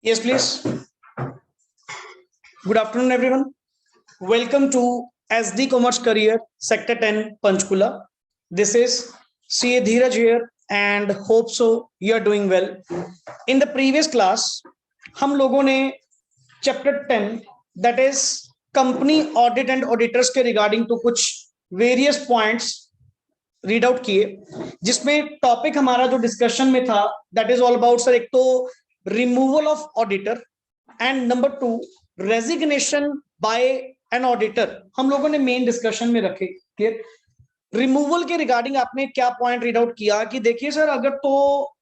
Yes, please. Good afternoon, everyone. Welcome to SD Commerce Career, Sector 10, Panchkula. This is CA Dheeraj here and hope so you are doing well. In the previous class, हम लोगों ने Chapter 10, that is Company Audit and Auditors के regarding to कुछ various points read out किए, जिसमें topic हमारा जो discussion में था that is all about sir एक तो removal of auditor and number 2 resignation by an auditor हम लोगों ने मेन डिस्कशन में रखे। क्लियर? रिमूवल के रिगार्डिंग आपने क्या पॉइंट रीड आउट किया कि देखिए सर, अगर तो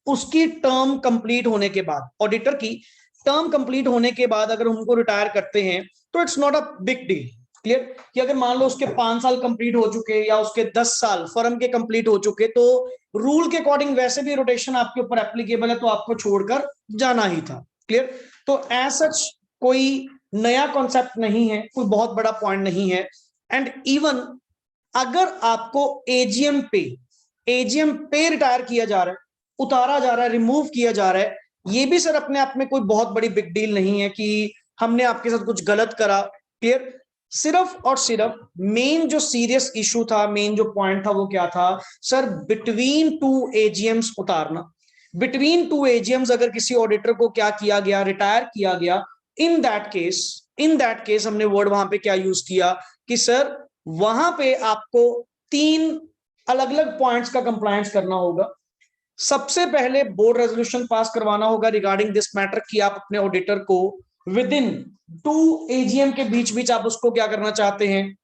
उसकी टर्म कंप्लीट होने के बाद, ऑडिटर की टर्म कंप्लीट होने के बाद अगर उनको रिटायर करते हैं तो it's not a big deal. Clear? कि अगर मान लो उसके 5 साल कंप्लीट हो चुके या उसके 10 साल फर्म के कंप्लीट हो चुके, तो रूल के अकॉर्डिंग वैसे भी रोटेशन आपके ऊपर एप्लीकेबल है, तो आपको छोड़कर जाना ही था। क्लियर? तो एज सच कोई नया कॉन्सेप्ट नहीं है, कोई बहुत बड़ा पॉइंट नहीं है। एंड इवन अगर आपको एजीएम पे रिटायर किया जा रहा है, उतारा जा रहा है, रिमूव किया जा रहा है, ये भी सर अपने आप में कोई बहुत बड़ी बिग डील नहीं है कि हमने आपके साथ कुछ गलत करा। क्लियर? सिर्फ और सिर्फ मेन जो सीरियस इशू था, मेन जो पॉइंट था वो क्या था सर, बिटवीन 2 एजीएम्स उतारना। बिटवीन 2 एजीएम्स अगर किसी ऑडिटर को क्या किया गया, रिटायर किया गया, इन दैट केस हमने वर्ड वहां पे क्या यूज किया कि सर वहां पे आपको 3 अलग अलग पॉइंट्स का कंप्लायंस करना होगा। सबसे पहले बोर्ड रेजोल्यूशन पास करवाना होगा रिगार्डिंग दिस मैटर कि आप अपने ऑडिटर को विद इन 2 एजीएम के बीच आप उसको क्या करना चाहते हैं,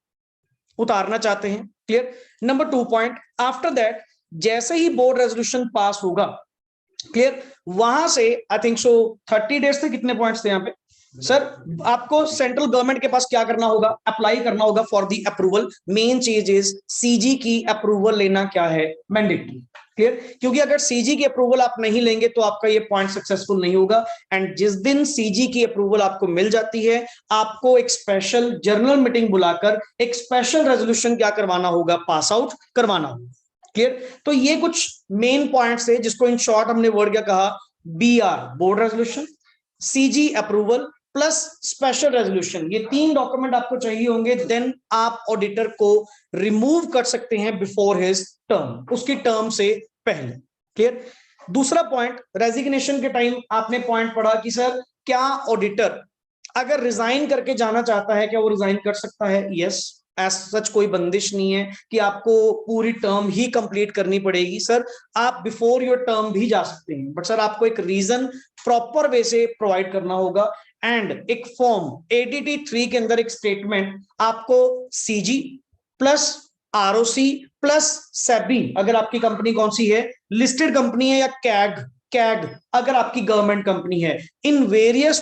उतारना चाहते हैं। Clear? Number 2 point, after that जैसे ही बोर्ड रेजोल्यूशन पास होगा, क्लियर, वहां से आई थिंक सो 30 डेज थे, कितने पॉइंट्स थे यहाँ पे सर, आपको सेंट्रल गवर्नमेंट के पास क्या करना होगा, अप्लाई करना होगा फॉर दी अप्रूवल। मेन चीज इज सीजी की अप्रूवल लेना क्या है, मैंडेटरी। क्लियर? क्योंकि अगर सीजी की अप्रूवल आप नहीं लेंगे तो आपका ये पॉइंट सक्सेसफुल नहीं होगा। एंड जिस दिन सीजी की अप्रूवल आपको मिल जाती है, आपको एक स्पेशल जर्नल मीटिंग बुलाकर एक स्पेशल रेजोल्यूशन क्या करवाना होगा, पास आउट करवाना होगा। क्लियर? तो ये कुछ मेन पॉइंट्स है जिसको इन शॉर्ट हमने वर्ड क्या कहा, BR, board resolution, CG approval plus special resolution. ये 3 डॉक्यूमेंट आपको चाहिए होंगे, देन आप ऑडिटर को रिमूव कर सकते हैं बिफोर हिज टर्म, उसकी टर्म से पहले। क्लियर? दूसरा पॉइंट, रेजिग्नेशन के टाइम आपने पॉइंट पढ़ा कि सर क्या ऑडिटर अगर रिजाइन करके जाना चाहता है, क्या वो रिजाइन कर सकता है? यस, एज सच कोई बंदिश नहीं है कि आपको पूरी टर्म ही कंप्लीट करनी पड़ेगी। सर आप बिफोर योर टर्म भी जा सकते हैं, बट सर आपको एक रीजन प्रॉपर वे से प्रोवाइड करना होगा। एंड एक फॉर्म एडीटी 3 के अंदर एक स्टेटमेंट आपको CG plus ROC plus SEBI, अगर आपकी कंपनी कौन सी है, लिस्टेड कंपनी है, या कैग अगर आपकी गवर्नमेंट कंपनी है, इन वेरियस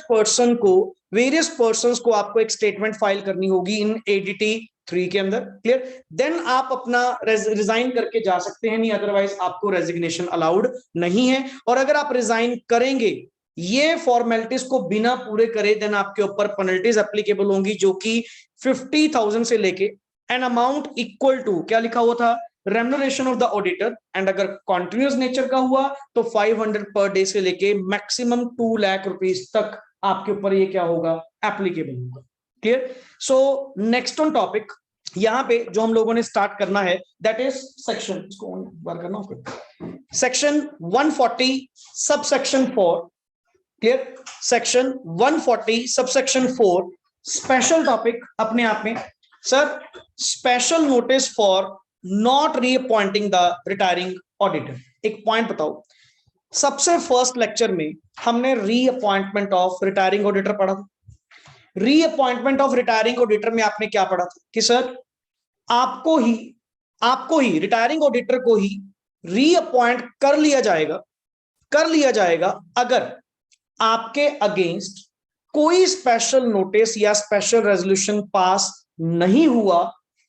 पर्संस को आपको एक स्टेटमेंट फाइल करनी होगी इन एडीटी 3 के अंदर। क्लियर? देन आप अपना रिजाइन करके जा सकते हैं, नहीं अदरवाइज आपको रेजिग्नेशन अलाउड नहीं है। और अगर आप रिजाइन करेंगे ये फॉर्मेलिटीज को बिना पूरे करे, देन आपके ऊपर पेनल्टीज एप्लीकेबल होंगी, जो कि 50,000 से लेके एन अमाउंट इक्वल टू, क्या लिखा हुआ था, remuneration of the auditor, and अगर कॉन्टिन्यूस नेचर का हुआ तो 500 पर डे से लेके मैक्सिमम 2 लाख रुपीस तक आपके ऊपर ये क्या होगा, एप्लीकेबल होगा। Clear? So next on topic यहां पे जो हम लोगों ने स्टार्ट करना है दैट इज सेक्शन, इसको बार करना होगा, section 140 subsection 4। Clear? Section 140 subsection 4 special topic अपने आप में। Sir special notice for not reappointing the retiring auditor. एक पॉइंट बताओ, सबसे फर्स्ट लेक्चर में हमने रीअपॉइंटमेंट ऑफ रिटायरिंग ऑडिटर पढ़ा था। रीअपॉइंटमेंट ऑफ रिटायरिंग ऑडिटर में आपने क्या पढ़ा था कि सर आपको ही रिटायरिंग ऑडिटर को ही रीअपॉइंट कर लिया जाएगा अगर आपके अगेंस्ट कोई स्पेशल नोटिस या स्पेशल रेजोल्यूशन पास नहीं हुआ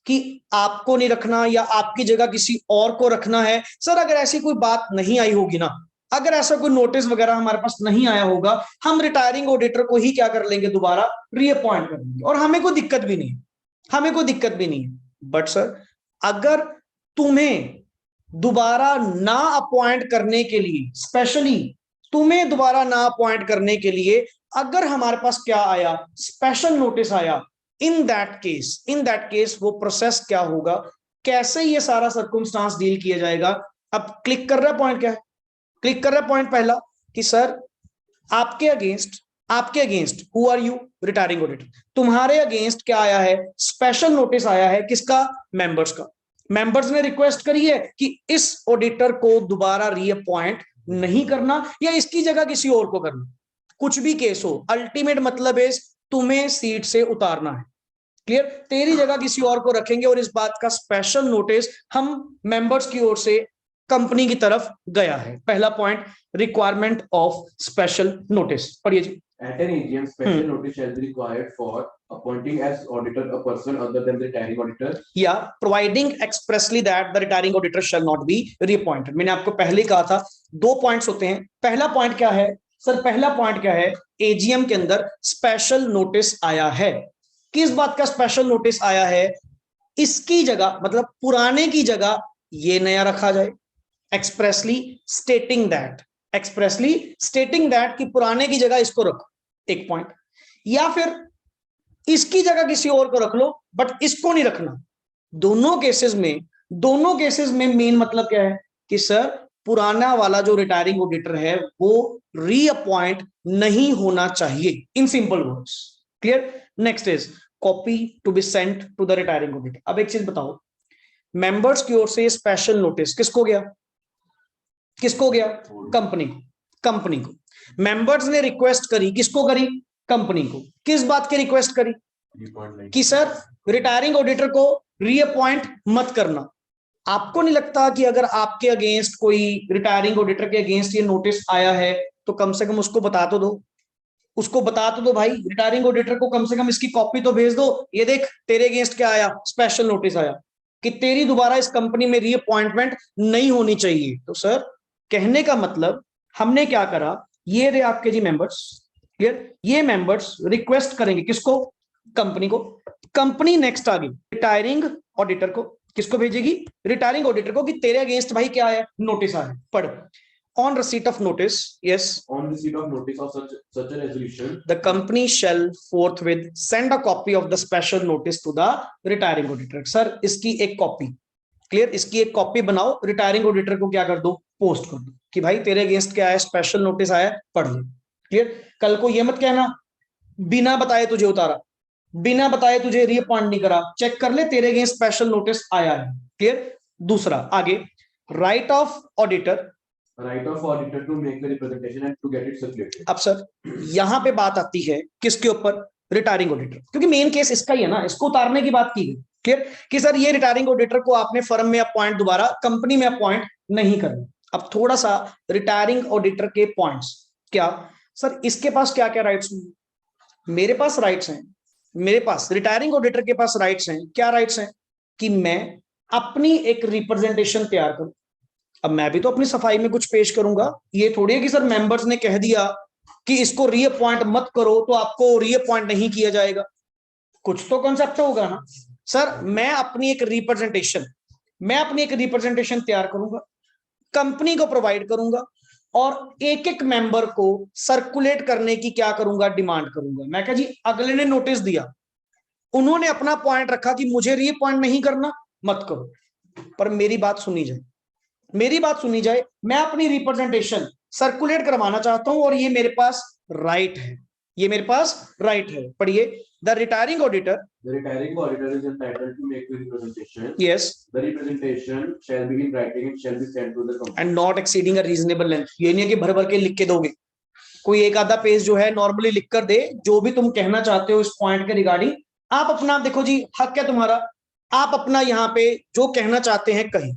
कि आपको नहीं रखना या आपकी जगह किसी और को रखना है। सर अगर ऐसी कोई बात नहीं आई होगी ना, अगर ऐसा कोई नोटिस वगैरह हमारे पास नहीं आया होगा, हम रिटायरिंग ऑडिटर को ही क्या कर लेंगे, दोबारा रीअपॉइंट कर लेंगे, और हमें कोई दिक्कत भी नहीं है। बट सर अगर तुम्हें दोबारा ना अपॉइंट करने के लिए स्पेशली तुम्हें दोबारा ना अपॉइंट करने के लिए अगर हमारे पास क्या आया, स्पेशल नोटिस आया, इन दैट केस वो प्रोसेस क्या होगा, कैसे ये सारा सर्कमस्टांस डील किया जाएगा। अब क्लिक कर रहा है पॉइंट क्या है, क्लिक कर रहा है पॉइंट पहला कि सर आपके against who are you, retiring auditor, तुम्हारे अगेंस्ट क्या आया है, स्पेशल नोटिस आया है, किसका, मेंबर्स का। मेंबर्स ने रिक्वेस्ट करी है कि इस ऑडिटर को दोबारा रीअपॉइंट नहीं करना या इसकी जगह किसी और को करना, कुछ भी केस हो, अल्टीमेट मतलब है तुम्हें सीट से उतारना है। क्लियर, तेरी जगह किसी और को रखेंगे और इस बात का स्पेशल नोटिस हम मेंबर्स की ओर से कंपनी की तरफ गया है। पहला point, requirement of special notice, पढ़िए जी। At an AGM, special notice shall be required for appointing as auditor a person other than the retiring auditor. Yeah, providing expressly that the retiring auditor shall not be reappointed. मैंने आपको पहले कहा था 2 points होते हैं। पहला point क्या है सर, पहला पॉइंट क्या है, एजीएम के अंदर स्पेशल नोटिस आया है। किस बात का स्पेशल नोटिस आया है, इसकी जगह मतलब पुराने की जगह ये नया रखा जाए, एक्सप्रेसली स्टेटिंग दैट कि पुराने की जगह इसको रखो, एक पॉइंट, या फिर इसकी जगह किसी और को रख लो बट इसको नहीं रखना। दोनों केसेस में मेन मतलब क्या है कि सर पुराना वाला जो रिटायरिंग ऑडिटर है वो रीअपॉइंट नहीं होना चाहिए, in simple words. Clear. Next is copy to be sent to the retiring auditor. अब एक चीज बताओ, मेंबर्स की ओर से स्पेशल नोटिस किसको गया, कंपनी को। मेंबर्स ने रिक्वेस्ट करी, किसको करी, कंपनी को। किस बात की रिक्वेस्ट करी कि सर रिटायरिंग ऑडिटर को रीअपॉइंट मत करना। आपको नहीं लगता कि अगर आपके अगेंस्ट कोई रिटायरिंग ऑडिटर के अगेंस्ट ये नोटिस आया है तो कम से कम उसको बता तो दो, भाई रिटायरिंग ऑडिटर को कम से कम इसकी कॉपी तो भेज दो, ये देख तेरे अगेंस्ट क्या आया, स्पेशल नोटिस आया कि तेरी दोबारा इस कंपनी में रीअपॉइंटमेंट नहीं होनी चाहिए। तो सर कहने का मतलब हमने क्या करा, ये रहे आपके जी मेंबर्स। क्लियर, ये मेंबर्स रिक्वेस्ट करेंगे किसको, कंपनी को। कंपनी नेक्स्ट आ गई रिटायरिंग ऑडिटर को, किसको भेजेगी, रिटायरिंग ऑडिटर को, कि तेरे अगेंस्ट भाई क्या है, नोटिस आ है, पढ़। On receipt of notice, yes. On receipt of notice of such a resolution, the company shall forthwith send a copy of the special notice to the retiring auditor. Sir, इसकी एक copy, clear, इसकी एक copy बनाओ, retiring auditor को क्या कर दो, post कर दो कि भाई तेरे अगेंस्ट क्या है, स्पेशल नोटिस आया, पढ़ ले। क्लियर, कल को ये मत कहना बिना बताए तुझे उतारा, बिना बताए तुझे रीअपॉइंट नहीं करा, चेक कर ले तेरे अगेंस्ट स्पेशल नोटिस आया है। क्लियर। दूसरा आगे, right of auditor to make the representation and to get it circulated. अब सर यहां पे बात आती है किसके ऊपर, रिटायरिंग ऑडिटर, क्योंकि मेन केस इसका ही है ना, इसको उतारने की बात की गई। क्लियर, कि सर ये रिटायरिंग ऑडिटर को आपने फर्म में अपॉइंट, दोबारा कंपनी में अपॉइंट नहीं करना। अब थोड़ा सा रिटायरिंग ऑडिटर के पॉइंट्स, क्या सर इसके पास क्या क्या राइट्स हैं, मेरे पास राइट्स हैं, मेरे पास रिटायरिंग ऑडिटर के पास राइट्स हैं। क्या राइट्स हैं, कि मैं अपनी एक रिप्रेजेंटेशन तैयार करूं। अब मैं भी तो अपनी सफाई में कुछ पेश करूंगा, ये थोड़ी है कि सर मेंबर्स ने कह दिया कि इसको रीअपॉइंट मत करो तो आपको रीअपॉइंट नहीं किया जाएगा, कुछ तो कॉन्सेप्ट होगा ना। सर मैं अपनी एक रिप्रेजेंटेशन तैयार करूंगा, कंपनी को प्रोवाइड करूंगा और एक एक मेंबर को सर्कुलेट करने की क्या करूंगा, डिमांड करूंगा। मैं कहा जी अगले ने नोटिस दिया, उन्होंने अपना पॉइंट रखा कि मुझे रीअपॉइंट नहीं करना, मत करो, पर मेरी बात सुनी जाए, मैं अपनी रिप्रेजेंटेशन सर्कुलेट करवाना चाहता हूं और ये मेरे पास राइट है, पढ़िए। The retiring auditor is entitled to make the representation. Yes. The representation shall be in writing and shall be sent to the company. And not exceeding a reasonable length. ये नहीं है कि भर के लिख के दोगे, कोई एक आधा पेज जो है नॉर्मली लिख कर दे, जो भी तुम कहना चाहते हो इस पॉइंट के रिगार्डिंग, आप अपना देखो जी, हक है तुम्हारा, आप अपना यहाँ पे जो कहना चाहते हैं कहीं।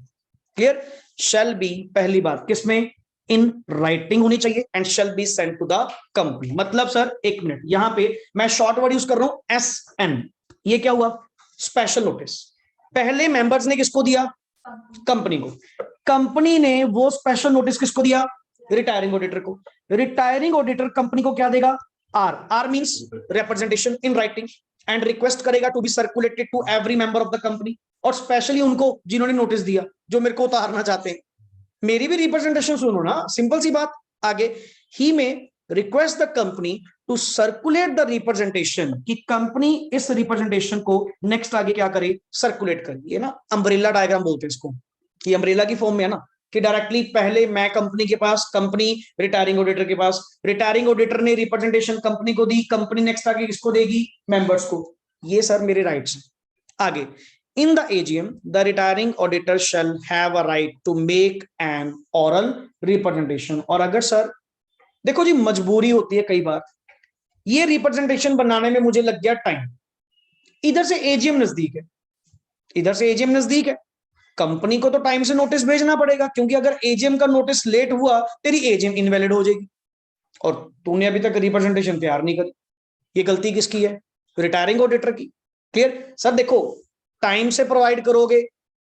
क्लियर। शैल बी, पहली बात किसमें, इन राइटिंग होनी चाहिए, and shall be sent to the company. मतलब सर एक मिनट, यहां पे मैं शॉर्ट वर्ड यूज कर रहा हूं, SN। ये क्या हुआ, स्पेशल नोटिस। पहले मेंबर्स ने किसको दिया, कंपनी को। कंपनी ने वो स्पेशल नोटिस किसको दिया, रिटायरिंग ऑडिटर को। रिटायरिंग ऑडिटर कंपनी को क्या देगा, R means representation in writing, and request करेगा to be circulated to every member of the company, और स्पेशली उनको जिन्होंने नोटिस दिया, जो मेरे को उतारना चाहते हैं। मेरी भी रिप्रेजेंटेशन सुनो ना, सिंपल सी बात, आगे, ही में request the company to circulate the representation, कि कंपनी इस रिप्रेजेंटेशन को नेक्स्ट आगे क्या करे, सर्कुलेट करे। ये ना अम्ब्रेला डायग्राम बोलते हैं इसको, कि अम्ब्रेला की फॉर्म में है ना, कि डायरेक्टली पहले मैं कंपनी के पास, कंपनी रिटायरिंग ऑडिटर के पास, रिटायरिंग ऑडिटर ने रिप्रेजेंटेशन कंपनी को दी, कंपनी नेक्स्ट आगे किसको देगी, मेंबर्स को। ये सर मेरे राइट्स हैं। आगे, in the AGM the retiring auditor shall have a right to make an oral representation। और अगर सर देखो जी, मजबूरी होती है कई बार, ये रिप्रेजेंटेशन बनाने में मुझे लग गया टाइम, इधर से एजीएम नजदीक है, इधर से एजीएम नजदीक है, कंपनी को तो टाइम से नोटिस भेजना पड़ेगा, क्योंकि अगर एजीएम का नोटिस लेट हुआ तेरी एजीएम इनवैलिड हो जाएगी, और तूने अभी तक रिप्रेजेंटेशन तैयार नहीं करी। ये गलती किसकी है, रिटायरिंग ऑडिटर की। क्लियर सर, देखो टाइम से प्रोवाइड करोगे,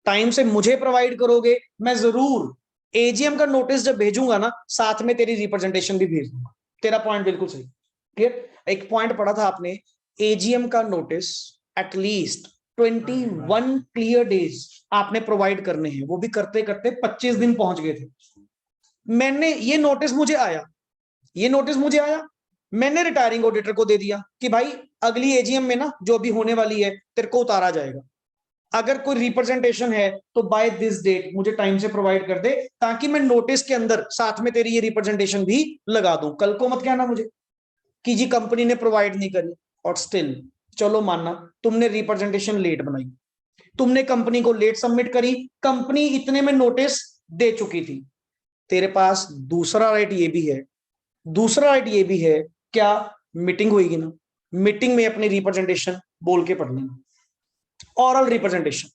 टाइम से मुझे प्रोवाइड करोगे, मैं जरूर एजीएम का नोटिस जब भेजूंगा ना, साथ में तेरी रिप्रेजेंटेशन भी भेज दूंगा। तेरा पॉइंट बिल्कुल सही। क्लियर, एक पॉइंट पढ़ा था आपने, एजीएम का नोटिस एटलीस्ट 21 क्लियर डेज आपने प्रोवाइड करने हैं, वो भी करते करते 25 दिन पहुंच गए थे। मैंने ये नोटिस मुझे आया, ये नोटिस मुझे आया, मैंने रिटायरिंग ऑडिटर को दे दिया कि भाई अगली एजीएम में ना जो भी होने वाली है तेरे को उतारा जाएगा, अगर कोई रिप्रेजेंटेशन है तो बाय दिस डेट मुझे टाइम से प्रोवाइड कर दे, ताकि मैं नोटिस के अंदर साथ में तेरी ये रिप्रेजेंटेशन भी लगा दूं। कल को मत कहना मुझे कि जी कंपनी ने प्रोवाइड नहीं करी, और स्टिल चलो मानना तुमने रिप्रेजेंटेशन लेट बनाई, तुमने कंपनी को लेट सबमिट करी, कंपनी इतने में नोटिस दे चुकी थी, तेरे पास दूसरा राइट ये भी है, दूसरा राइट ये भी है, क्या मीटिंग होगी ना, मीटिंग में अपनी रिप्रेजेंटेशन बोल के पढ़ लेना, ऑरल रिप्रेजेंटेशन।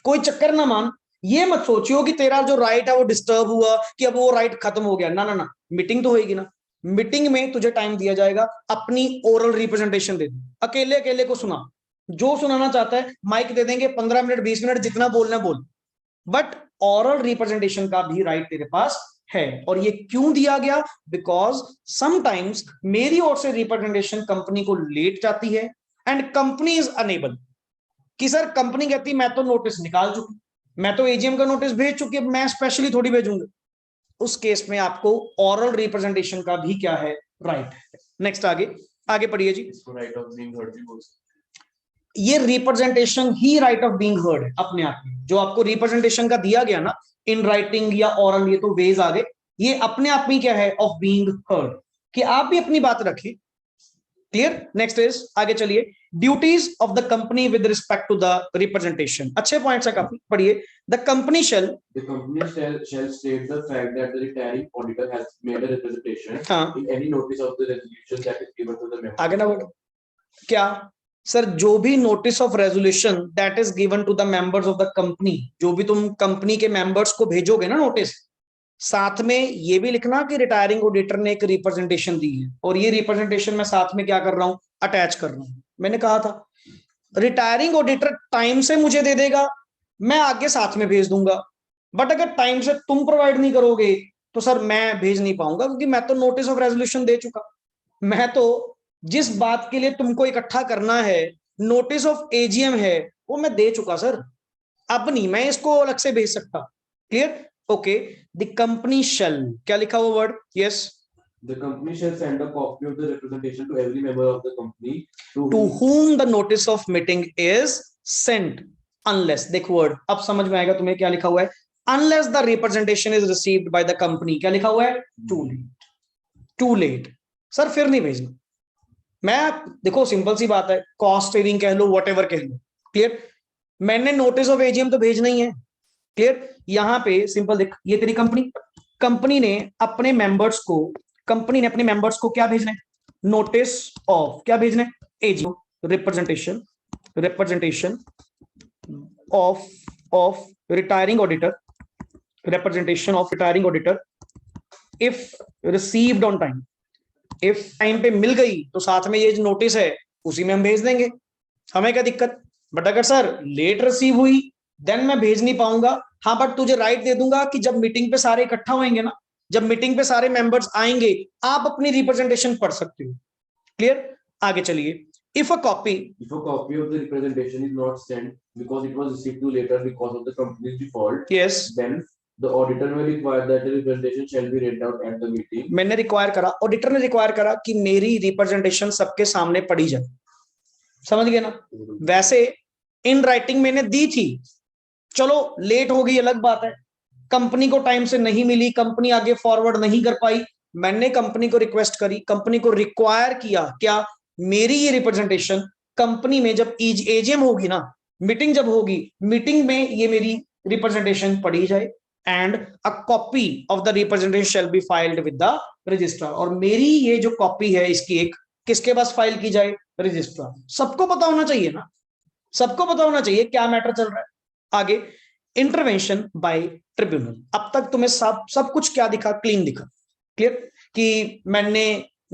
कोई चक्कर ना मान, ये मत सोचियो कि तेरा जो राइट है वो डिस्टर्ब हुआ, कि अब वो राइट खत्म हो गया, ना ना ना, मीटिंग तो होगी ना, मीटिंग में तुझे टाइम दिया जाएगा, अपनी ओरल रिप्रेजेंटेशन दे दे, अकेले अकेले को सुना, जो सुनाना चाहता है माइक दे देंगे, 15 मिनट 20 मिनट जितना बोलना बोल, बट ऑरल रिप्रेजेंटेशन का भी राइट तेरे पास है। और ये क्यों दिया गया, बिकॉज समटाइम्स मेरी ओर से रिप्रेजेंटेशन कंपनी को लेट जाती है, एंड कंपनी इज अनेबल, कि सर कंपनी कहती मैं तो नोटिस निकाल चुकी, मैं तो एजीएम का नोटिस भेज चुकी, अब मैं स्पेशली थोड़ी भेजूंगा, उस केस में आपको ऑरल रिप्रेजेंटेशन का भी क्या है, राइट है। नेक्स्ट आगे, आगे पढ़िए जी। इसको राइट ऑफ बीइंग हर्ड भी बोल सकते ये representation he right of being heard है अपने आप में, जो आपको रिप्रेजेंटेशन का दिया गया ना, इन राइटिंग या ऑरल, ये तो वेज आ गए, ये अपने आप में क्या है, ऑफ बीइंग हर्ड, कि आप भी अपनी बात रखें। क्लियर, नेक्स्ट इज, आगे चलिए, duties of the company with respect to the representation. अच्छे पॉइंट्स है काफी, पढ़िए। The company shall, The company shall state the fact that the retiring auditor has made a representation हाँ in any notice of the resolution that is given to the member. आगे ना बोलो क्या sir, जो भी notice of resolution that is given to the members of the company, जो भी तुम कंपनी के मेंबर्स को भेजोगे ना नोटिस, साथ में ये भी लिखना कि रिटायरिंग ऑडिटर ने एक रिप्रेजेंटेशन दी है, और ये रिप्रेजेंटेशन मैं साथ में क्या कर रहा हूं, अटैच कर रहा हूं। मैंने कहा था रिटायरिंग ऑडिटर टाइम से मुझे दे देगा, मैं आगे साथ में भेज दूंगा, बट अगर टाइम से तुम प्रोवाइड नहीं करोगे तो सर मैं भेज नहीं पाऊंगा, क्योंकि मैं तो नोटिस ऑफ रेजोल्यूशन दे चुका, मैं तो जिस बात के लिए तुमको इकट्ठा करना है, नोटिस ऑफ एजीएम है, वो मैं दे चुका सर, अब नहीं मैं इसको अलग से भेज सकता। Clear, okay. The company shall, क्या लिखा हुआ word, yes, The company shall send a copy of the representation to every member of the company to whom the notice of meeting is sent unless, देख word अब समझ में आएगा तुम्हें, क्या लिखा हुआ है, unless the representation is received by the company, क्या लिखा हुआ है, too late, too late, sir फिर नहीं भेजना। मैं देखो सिंपल सी बात है, कॉस्ट सेविंग कह लो, व्हाटएवर कह लो, क्लियर, मैंने नोटिस ऑफ एजीएम तो भेजना ही है। क्लियर, यहां पे सिंपल देख, ये तेरी कंपनी, कंपनी ने अपने मेंबर्स को, कंपनी ने अपने मेंबर्स को क्या भेजना है, नोटिस ऑफ, क्या भेजना है, AGM, representation, representation of retiring auditor, representation of retiring auditor if received on time, if time पे मिल गई तो साथ में ये जो नोटिस है उसी में हम भेज देंगे, हमें क्या दिक्कत। बट अगर सर लेट रिसीव हुई देन मैं भेज नहीं पाऊंगा, हाँ बट तुझे राइट दे दूंगा कि जब मीटिंग पे सारे इकट्ठा होंगे ना, जब मीटिंग पे सारे मेंबर्स आएंगे, आप अपनी रिप्रेजेंटेशन पढ़ सकते हो। क्लियर, आगे चलिए। If a copy of the representation is not sent because it was received too later because of the company's default, yes then The auditor may require that the representation shall be read out at the meeting. मैंने require करा, auditor ने require करा कि मेरी representation सबके सामने पढ़ी जाए, समझ गए ना। वैसे इन राइटिंग मैंने दी थी, चलो लेट हो गई अलग बात है, कंपनी को टाइम से नहीं मिली, कंपनी आगे फॉरवर्ड नहीं कर पाई, मैंने कंपनी को रिक्वेस्ट करी, कंपनी को रिक्वायर किया क्या, मेरी ये रिप्रेजेंटेशन कंपनी में जब एजीएम होगी ना, मीटिंग जब होगी, मीटिंग में ये मेरी रिप्रेजेंटेशन पढ़ी जाए, and a copy of the representation shall be filed with the registrar. और मेरी ये जो कॉपी है इसकी एक किसके पास फाइल की जाए, रजिस्ट्रार। सबको पता होना चाहिए ना, सबको पता होना चाहिए क्या मैटर चल रहा है। आगे इंटरवेंशन बाय ट्रिब्यूनल। अब तक तुम्हें सब कुछ क्या दिखा, क्लीन दिखा, क्लियर, कि मैंने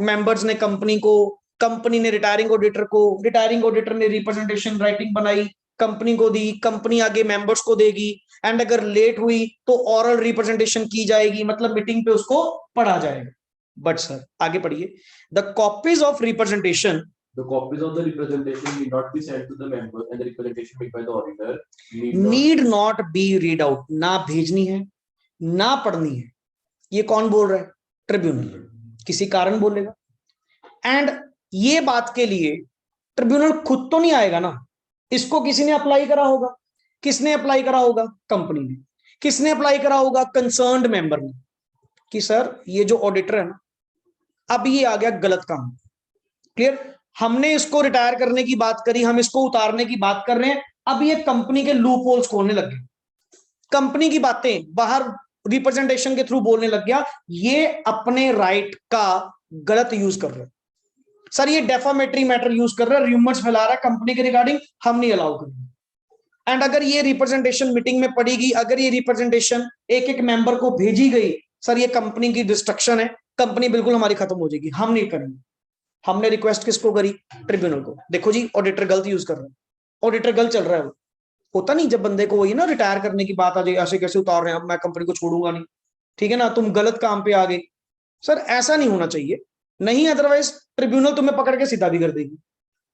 मेंबर्स ने कंपनी को, कंपनी ने रिटायरिंग ऑडिटर को, रिटायरिंग ऑडिटर ने रिप्रेजेंटेशन राइटिंग बनाई, कंपनी को दी, कंपनी आगे मेंबर्स को देगी, एंड अगर लेट हुई तो ऑरल रिप्रेजेंटेशन की जाएगी, मतलब मीटिंग पे उसको पढ़ा जाएगा। बट सर आगे पढ़िए, the copies of representation, The copies of the representation need not be sent to the members, and the representation made by the auditor need not be read out, ना भेजनी है ना पढ़नी है। ये कौन बोल रहा है, ट्रिब्यूनल, किसी कारण बोलेगा। एंड ये बात के लिए ट्रिब्यूनल खुद तो नहीं आएगा ना, इसको किसी ने अप्लाई करा होगा। किसने अप्लाई करा होगा, कंपनी ने। किसने अप्लाई करा होगा, कंसर्न्ड मेंबर ने, कि सर ये जो ऑडिटर है ना, अब ये आ गया गलत काम, क्लियर, हमने इसको रिटायर करने की बात करी, हम इसको उतारने की बात कर रहे हैं, अब ये कंपनी के लूप होल्स खोलने लग गए, कंपनी की बातें बाहर रिप्रेजेंटेशन के थ्रू बोलने लग गया, ये अपने राइट का गलत यूज कर रहे हैं। सर ये डेफामेटरी मैटर यूज कर रहा है, र्यूमर्स फैला रहा है कंपनी के रिगार्डिंग, हम नहीं अलाउ करेंगे। एंड अगर ये रिप्रेजेंटेशन मीटिंग में पड़ेगी, अगर ये रिप्रेजेंटेशन एक एक मेंबर को भेजी गई, सर ये कंपनी की डिस्ट्रक्शन है, कंपनी बिल्कुल हमारी खत्म हो जाएगी, हम नहीं करेंगे। हमने रिक्वेस्ट किसको करी, ट्रिब्यूनल को। देखो जी ऑडिटर गलत यूज कर रहा है, ऑडिटर गलत चल रहा है। वो होता नहीं जब बंदे को वही ना रिटायर करने की बात आ जाए, ऐसे कैसे उतार रहे हैं, अब मैं कंपनी को छोड़ूंगा नहीं, ठीक है ना, तुम गलत काम पे आ गए। सर ऐसा नहीं होना चाहिए, नहीं अदरवाइज ट्रिब्यूनल तुम्हें पकड़ के सीधा भी कर देगी।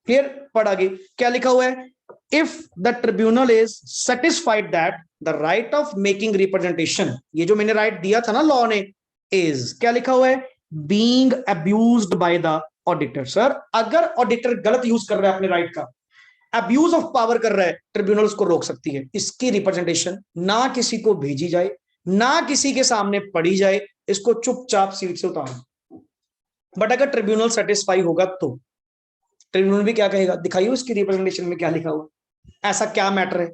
क्लियर, पढ़ आगे क्या लिखा हुआ है, if the tribunal is satisfied that the right of making representation, ये जो मैंने राइट दिया था ना लॉ ने, इज क्या लिखा हुआ है, being abused by the auditor. Sir अगर ऑडिटर गलत यूज कर रहा है अपने राइट का, अब्यूज ऑफ पावर कर रहा है, ट्रिब्यूनल उसको रोक सकती है, इसकी रिप्रेजेंटेशन ना किसी को भेजी जाए, ना किसी के सामने पढ़ी जाए, इसको चुपचाप सीट से उतारो। बट अगर ट्रिब्यूनल सेटिस्फाई होगा तो ट्रिब्यूनल भी क्या कहेगा, दिखाइए उसकी रिप्रेजेंटेशन में क्या लिखा हुआ, ऐसा क्या मैटर है,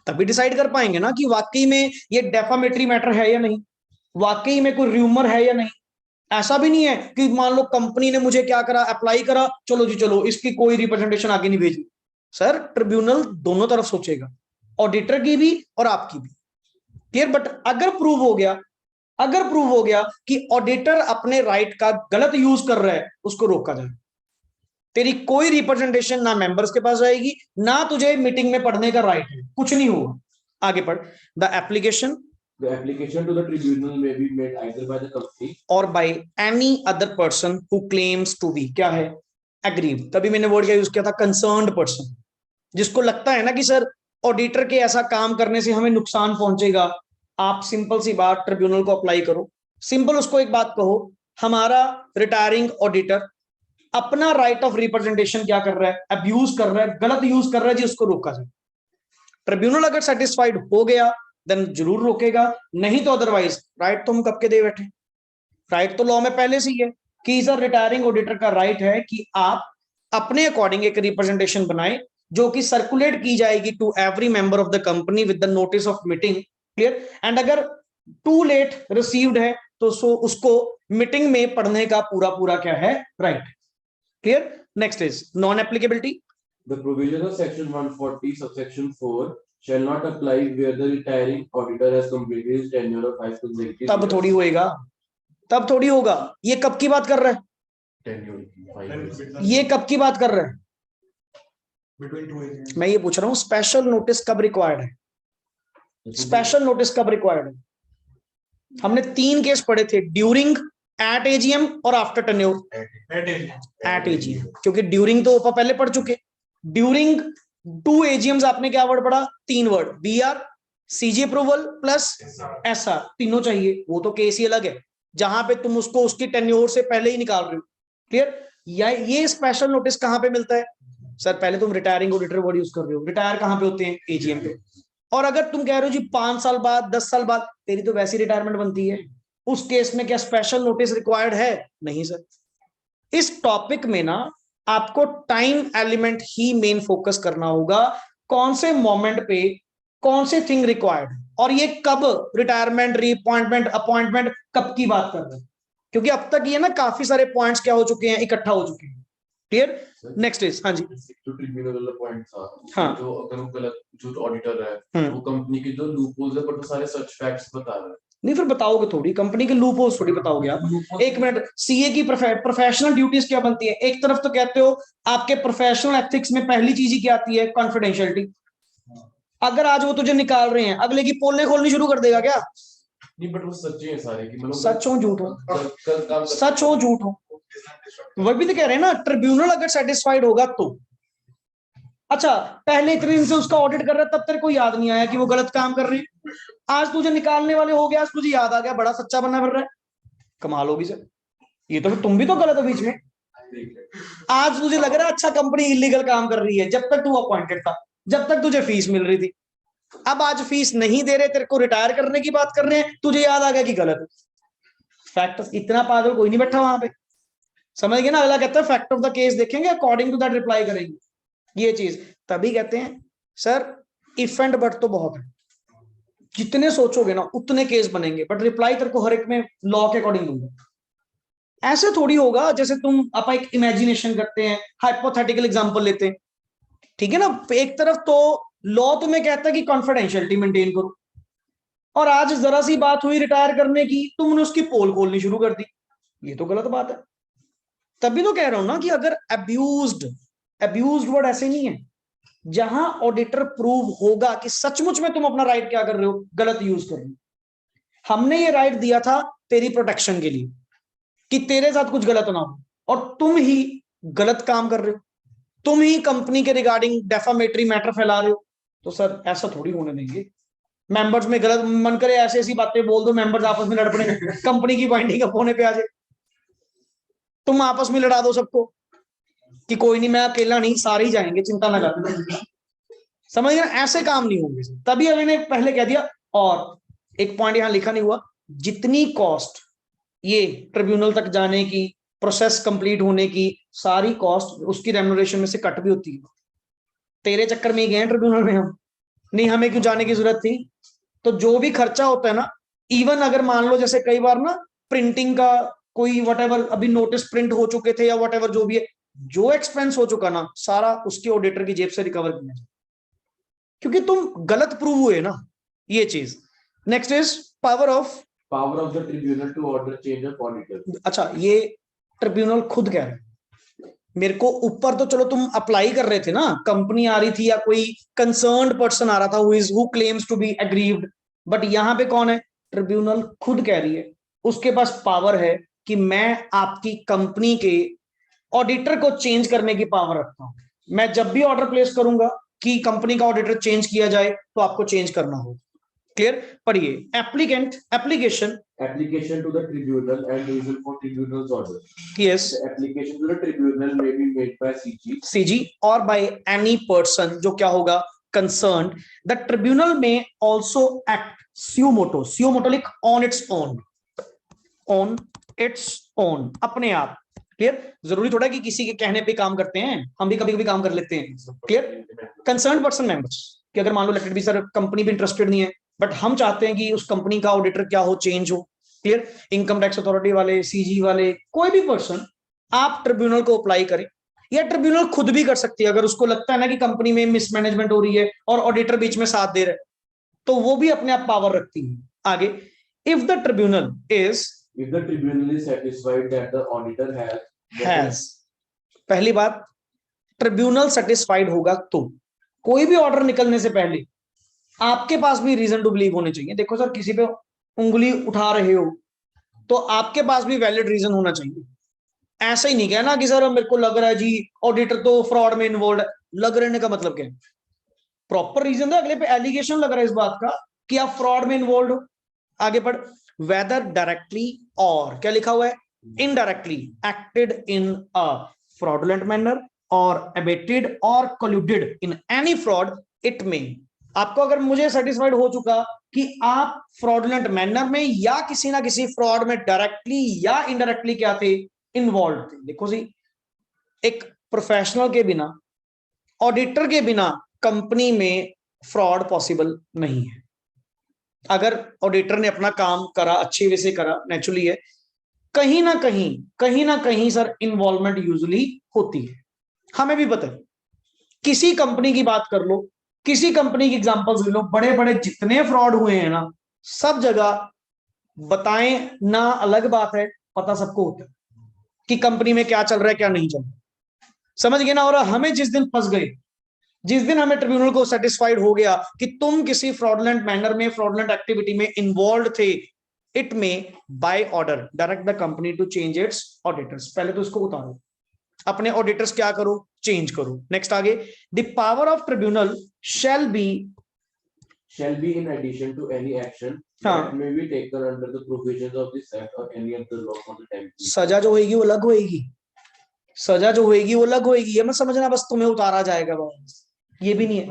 तभी डिसाइड कर पाएंगे ना कि वाकई में ये डेफामेटरी मैटर है या नहीं, वाकई में कोई र्यूमर है या नहीं। ऐसा भी नहीं है कि मान लो कंपनी ने मुझे क्या करा, अप्लाई करा, चलो जी चलो, इसकी कोई रिप्रेजेंटेशन आगे नहीं भेजी। सर ट्रिब्यूनल दोनों तरफ सोचेगा, ऑडिटर की भी और आपकी भी, क्लियर। बट अगर प्रूव हो गया, अगर प्रूव हो गया कि ऑडिटर अपने राइट का गलत यूज कर रहा है, उसको रोका जाए। तेरी कोई रिप्रेजेंटेशन ना मेंबर्स के पास जाएगी, ना तुझे मीटिंग में पढ़ने का राइट है, कुछ नहीं होगा। आगे पढ़, the application, the application to the tribunal may be made either by the company or by any other person who claims to be, क्या है, aggrieved। तभी मैंने वर्ड क्या यूज किया था, concerned person, जिसको लगता है ना कि सर ऑडिटर के ऐसा काम करने से हमें नुकसान पहुंचेगा। आप सिंपल सी बात ट्रिब्यूनल को अप्लाई करो, सिंपल उसको एक बात कहो, हमारा रिटायरिंग ऑडिटर अपना राइट ऑफ रिप्रेजेंटेशन क्या कर रहा है, अब्यूज कर रहा है, गलत यूज कर रहा है जी, उसको रोका जाए। ट्रिब्यूनल अगर सेटिस्फाइड हो गया देन जरूर रोकेगा, नहीं तो अदरवाइज राइट तो हम कब के दे बैठे, राइट तो लॉ में पहले से ही है कि सर रिटायरिंग ऑडिटर का राइट है कि आप अपने अकॉर्डिंग एक रिप्रेजेंटेशन बनाएं जो कि सर्कुलेट की जाएगी to every member of the company with the notice of meeting, clear. And अगर टू लेट रिसीव्ड है तो उसको मीटिंग में पढ़ने का पूरा पूरा क्या है, right, clear. Next is non applicability. The provision of section 140 subsection 4 shall not apply where the retiring auditor has completed his tenure of 5 consecutive तब years. थोड़ी होएगा, तब थोड़ी होगा। ये कब की बात कर रहा है, Tenure. ये कब की बात कर रहा है, Between two agents. मैं ये पूछ रहा हूँ स्पेशल नोटिस कब रिक्वायर्ड है, स्पेशल नोटिस कब रिक्वायर्ड है। हमने 3 केस पढ़े थे, ड्यूरिंग, एट एजीएम और after tenure. At agent. At AGM, क्योंकि ड्यूरिंग तो पहले पढ़ चुके, ड्यूरिंग 2 एजीएम्स आपने क्या वर्ड पढ़ा, 3 word, BR, CG approval plus SR तीनों चाहिए, वो तो केस ही अलग है जहां पे तुम उसको उसकी टेन्योर से पहले ही निकाल रहे हो। क्लियर? या ये स्पेशल नोटिस कहां पे मिलता है सर? पहले तुम रिटायरिंग ऑडिटर वर्ड यूज कर रहे हो, रिटायर कहां पे होते हैं? एजीएम पे। और अगर तुम कह रहे हो जी 5 साल बाद 10 साल बाद, तेरी तो वैसी रिटायरमेंट बनती है, उस केस में क्या स्पेशल नोटिस रिक्वायर्ड है? नहीं सर। इस टॉपिक में ना आपको टाइम एलिमेंट ही मेन फोकस करना होगा, कौन से मोमेंट पे कौन से थिंग रिक्वायर्ड, और ये कब रिटायरमेंट, रीअपॉइंटमेंट, अपॉइंटमेंट कब की बात कर रहे हैं, क्योंकि अब तक ये ना काफी सारे पॉइंट्स क्या हो चुके हैं, इकट्ठा हो चुके हैं। क्लियर? नेक्स्ट इज, हाँ जी, जो ट्रिब्यूनल वाला पॉइंट था, हाँ। जो अगर वो गलत, जो ऑडिटर है वो कंपनी के जो लूपहोल्स है, बट वो सारे सच फैक्ट्स बता रहा है। नहीं फिर बताओगे थोड़ी, कंपनी के लूप होल्स थोड़ी बताओगे आप। एक मिनट, सीए की प्रोफेशनल ड्यूटीज क्या बनती है? एक तरफ तो कहते हो आपके प्रोफेशनल एथिक्स में पहली चीज ही क्या आती है? कॉन्फिडेंशियलिटी। अगर आज वो तुझे निकाल रहे हैं, अगले की पोलने खोलनी शुरू कर देगा क्या? नहीं, बट वो सच्चे हैं सारे कि मतलब सच हो झूठ हो, काम सच हो झूठ हो, वही भी तो कह रहे हैं ना। ट्रिब्यूनल अगर सेटिस्फाइड होगा तो। अच्छा, पहले इतने दिन से उसका ऑडिट कर रहा है, तब तेरे को याद नहीं आया कि वो गलत काम कर रहे हैं, आज तुझे निकालने वाले हो गया, आज तुझे याद आ गया, बड़ा सच्चा बनना पड़ रहा है। कमाल होगी सर, ये तो तुम भी तो गलत हो बीच में। आज तुझे लग रहा है अच्छा कंपनी इलीगल काम कर रही है, जब तक तू अपॉइंटेड था, जब तक तुझे फीस मिल रही थी। अब आज फीस नहीं दे रहे, तेरे को रिटायर करने की बात कर रहे हैं, तुझे याद आ गया कि गलत है। फैक्ट, इतना पागल कोई नहीं बैठा वहां पे, समझ गए ना? अगला कहता है फैक्ट ऑफ द केस देखेंगे, अकॉर्डिंग टू दैट रिप्लाई करेंगे। ये चीज तभी कहते हैं सर इफ एंड बट तो बहुत है, जितने सोचोगे ना उतने केस बनेंगे, बट रिप्लाई तेरे को हर एक में लॉ के अकॉर्डिंग दूंगा। ऐसे थोड़ी होगा जैसे तुम आप एक इमेजिनेशन करते हैं, हाइपोथेटिकल एग्जांपल लेते हैं, ठीक है ना? एक तरफ तो लॉ तुम्हें कहता है कि कॉन्फिडेंशियलिटी मेंटेन करो, और आज जरा सी बात हुई रिटायर करने की, तुमने उसकी पोल खोलनी शुरू कर दी, ये तो गलत बात है। तभी तो कह रहा हूं ना कि अगर अब्यूज्ड वर्ड ऐसे नहीं है, जहां ऑडिटर प्रूव होगा कि सचमुच में तुम अपना राइट क्या कर रहे हो, गलत यूज कर रहे हो। हमने ये राइट दिया था तेरी प्रोटेक्शन के लिए कि तेरे साथ कुछ गलत ना हो, और तुम ही गलत काम कर रहे हो, तुम ही कंपनी के रिगार्डिंग डेफामेटरी मैटर फैला रहे हो। तो सर ऐसा थोड़ी होने देंगे। मेंबर्स में गलत मन करे ऐसी ऐसी बातें बोल दो, मेंबर्स आपस में लड़ पड़े, कंपनी की बाइंडिंग अप होने पे आ जाए, तुम आपस में लड़ा दो सबको कि कोई नहीं, मैं अकेला नहीं, सारे ही जाएंगे, चिंता ना कर। समझ गए? ऐसे काम नहीं होंगे। तभी अभी ने पहले कह दिया, और एक पॉइंट यहां लिखा नहीं हुआ, जितनी कॉस्ट ये ट्रिब्यूनल तक जाने की, प्रोसेस कंप्लीट होने की, सारी कॉस्ट उसकी रेम्युनरेशन में से कट भी होती है। तेरे चक्कर में ही गए ट्रिब्यूनल में हम, नहीं हमें क्यों जाने की जरूरत थी? तो जो भी खर्चा होता है ना, इवन अगर मान लो जैसे कई बार ना प्रिंटिंग का कोई वटेवर, अभी नोटिस प्रिंट हो चुके थे या वटेवर जो भी है, जो एक्सपेंस हो चुका ना, सारा उसके ऑडिटर की जेब से रिकवर किया, क्योंकि तुम गलत प्रूव हुए ना, ये चीज। Next is power of the tribunal to order change of auditor. अच्छा, ये ट्रिब्यूनल खुद कह रहे हैं मेरे को। ऊपर तो चलो तुम अप्लाई कर रहे थे ना, कंपनी आ रही थी या कोई कंसर्न्ड पर्सन आ रहा था who claims to be aggrieved, but यहां पे कौन है? ट्रिब्यूनल खुद कह रही है, उसके पास पावर है कि मैं आपकी कंपनी के ऑडिटर को चेंज करने की पावर रखता हूं। मैं जब भी ऑर्डर प्लेस करूंगा कि कंपनी का ऑडिटर चेंज किया जाए, तो आपको चेंज करना होगा। क्लियर? पढ़िए, application to the tribunal and reason for tribunal's order. Yes. The application to the tribunal may be made by CG or by any person जो क्या होगा, concerned. The tribunal may also act suo moto लिख, on its own, अपने आप। Clear? जरूरी थोड़ा कि किसी के कहने पे काम करते हैं, हम भी कभी कभी काम कर लेते हैं। क्लियर? कंसर्न पर्सन मेंबर्स कि अगर मान लो इलेक्टेड भी सर कंपनी भी इंटरेस्टेड नहीं है, बट हम चाहते हैं कि उस कंपनी का ऑडिटर क्या हो, चेंज हो। क्लियर? इनकम टैक्स अथॉरिटी वाले, सीजी वाले, कोई भी पर्सन, आप ट्रिब्यूनल को अप्लाई करें, या ट्रिब्यूनल खुद भी कर सकती है अगर उसको लगता है ना कि कंपनी में मिसमैनेजमेंट हो रही है और ऑडिटर बीच में साथ दे रहा है, तो वो भी अपने आप पावर रखती है। आगे, if the tribunal is satisfied that the auditor has पहली बात, ट्रिब्यूनल सेटिस्फाइड होगा तो कोई भी ऑर्डर निकलने से पहले आपके पास भी रीजन टू बिलीव होने चाहिए। देखो सर, किसी पे उंगली उठा रहे हो तो आपके पास भी वैलिड रीजन होना चाहिए। ऐसा ही नहीं कहना कि सर मेरे को लग रहा है जी ऑडिटर तो फ्रॉड में इन्वॉल्व है। लग रहने का मतलब क्या है? प्रॉपर रीजन है, अगले पे एलिगेशन लग रहा है इस बात का कि आप फ्रॉड में इन्वॉल्व हो। आगे बढ़, वेदर डायरेक्टली और क्या लिखा हुआ है, indirectly acted in a fraudulent manner और अबेटेड और कोल्यूडेड इन एनी फ्रॉड इट में। आपको अगर मुझे सेटिस्फाइड हो चुका कि आप फ्रॉडुलेंट मैनर में या किसी ना किसी फ्रॉड में डायरेक्टली या इनडायरेक्टली क्या थे, इन्वॉल्व थे। देखो जी, एक प्रोफेशनल के बिना, ऑडिटर के बिना कंपनी में फ्रॉड पॉसिबल नहीं है। अगर ऑडिटर ने अपना काम करा, अच्छे वे से करा, नेचुरली है, कहीं ना कहीं सर इन्वॉल्वमेंट यूजुअली होती है। हमें भी पता है, किसी कंपनी की बात कर लो, किसी कंपनी की एग्जांपल्स ले लो, बड़े बड़े जितने फ्रॉड हुए हैं ना, सब जगह बताएं ना अलग बात है, पता सबको होता है कि कंपनी में क्या चल रहा है क्या नहीं चल रहा, समझ गए ना। और हमें जिस दिन फंस गए, जिस दिन हमें ट्रिब्यूनल को सेटिस्फाइड हो गया कि तुम किसी फ्रॉडलेंट मैनर में, फ्रॉडलेंट एक्टिविटी में इन्वॉल्व थे, इट में by order direct the company to change its auditors. पहले तो इसको उतारो, अपने ऑडिटर्स क्या करो, चेंज करो। नेक्स्ट आगे, the power of tribunal shall be in addition to any action that may be taken under the provisions of this act or any other law for the time being. सजा जो होगी वो अलग होगी, सजा जो होगी वो अलग होगी, ये मत समझना बस तुम्हें उतारा जाएगा बस, ये भी नहीं है।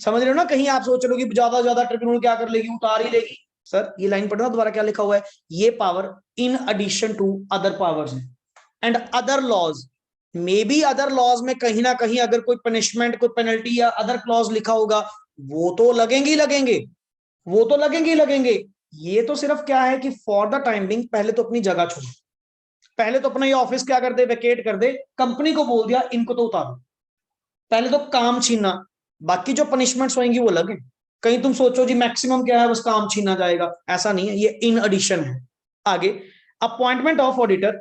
समझ रहे हो ना, कहीं आप सोच रहे हो कि ज्यादा ट्रिब्यूनल क्या कर लेगी, उतार ही लेगी। सर ये लाइन पढ़ना दोबारा, क्या लिखा हुआ है, ये power in addition to other powers and other laws, may be other laws में कहीं ना कहीं अगर कोई पनिशमेंट, कोई पेनल्टी या अदर क्लॉज लिखा होगा, वो तो लगेंगे ही लगेंगे, वो तो लगेंगे ही लगेंगे। ये तो सिर्फ क्या है कि फॉर द टाइम बिंग पहले तो अपनी जगह छोड़, पहले तो अपना ये ऑफिस क्या कर दे, वेकेट कर दे, कंपनी को बोल दिया इनको तो उतारो, पहले तो काम छीनना, बाकी जो पनिशमेंट्स होंगी वो अलग है। कहीं तुम सोचो जी मैक्सिमम क्या है, बस काम छीना जाएगा, ऐसा नहीं है, ये इन एडिशन है। आगे, appointment of auditor,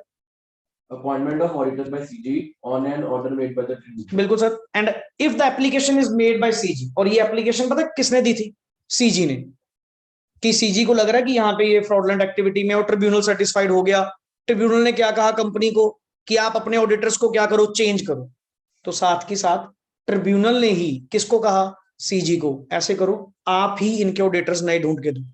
Appointment of auditor by CG on an order made by the tribunal. बिल्कुल sir, and if the application is made by CG, और ये एप्लीकेशन पता है किसने दी थी, सीजी ने, कि सीजी को लग रहा है कि यहाँ पे ये फ्रॉडलेंट एक्टिविटी में, और ट्रिब्यूनल सेटिस्फाइड हो गया, ट्रिब्यूनल ने क्या कहा कंपनी को कि आप अपने ऑडिटर्स को क्या करो, चेंज करो, तो साथ के साथ ट्रिब्यूनल ने ही किसको कहा, सीजी को, ऐसे करो आप ही इनके ऑडिटर्स नए ढूंढ के दो,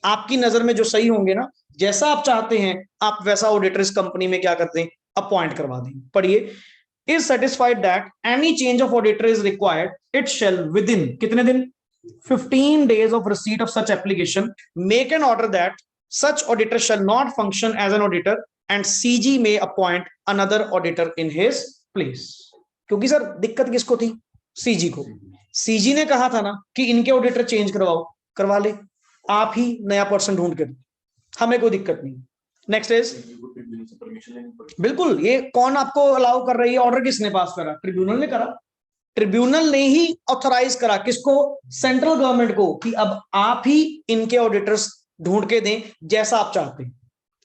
आपकी नजर में जो सही होंगे ना, जैसा आप चाहते हैं आप वैसा ऑडिटर इस कंपनी में क्या करते हैं, अपॉइंट करवा दें। पढ़िए, is satisfied that any change of auditor is required, it shall with in कितने दिन, 15 days of receipt of such application make an order that such auditor shall not function as an auditor and CG may appoint another auditor in his place। क्योंकि sir दिक्कत किसको थी, CG को, CG ने कहा था ना कि इनके ऑडिटर चेंज करवाओ, करवा ले, आप ही नया पर्सन ढूंढ के दो, हमें कोई दिक्कत नहीं। नेक्स्ट इज, बिल्कुल, ये कौन आपको अलाउ कर रही है, ऑर्डर किसने पास करा, ट्रिब्यूनल ने करा, ट्रिब्यूनल ने ही ऑथराइज करा किसको, सेंट्रल गवर्नमेंट को, कि अब आप ही इनके ऑडिटर्स ढूंढ के दें जैसा आप चाहते हैं।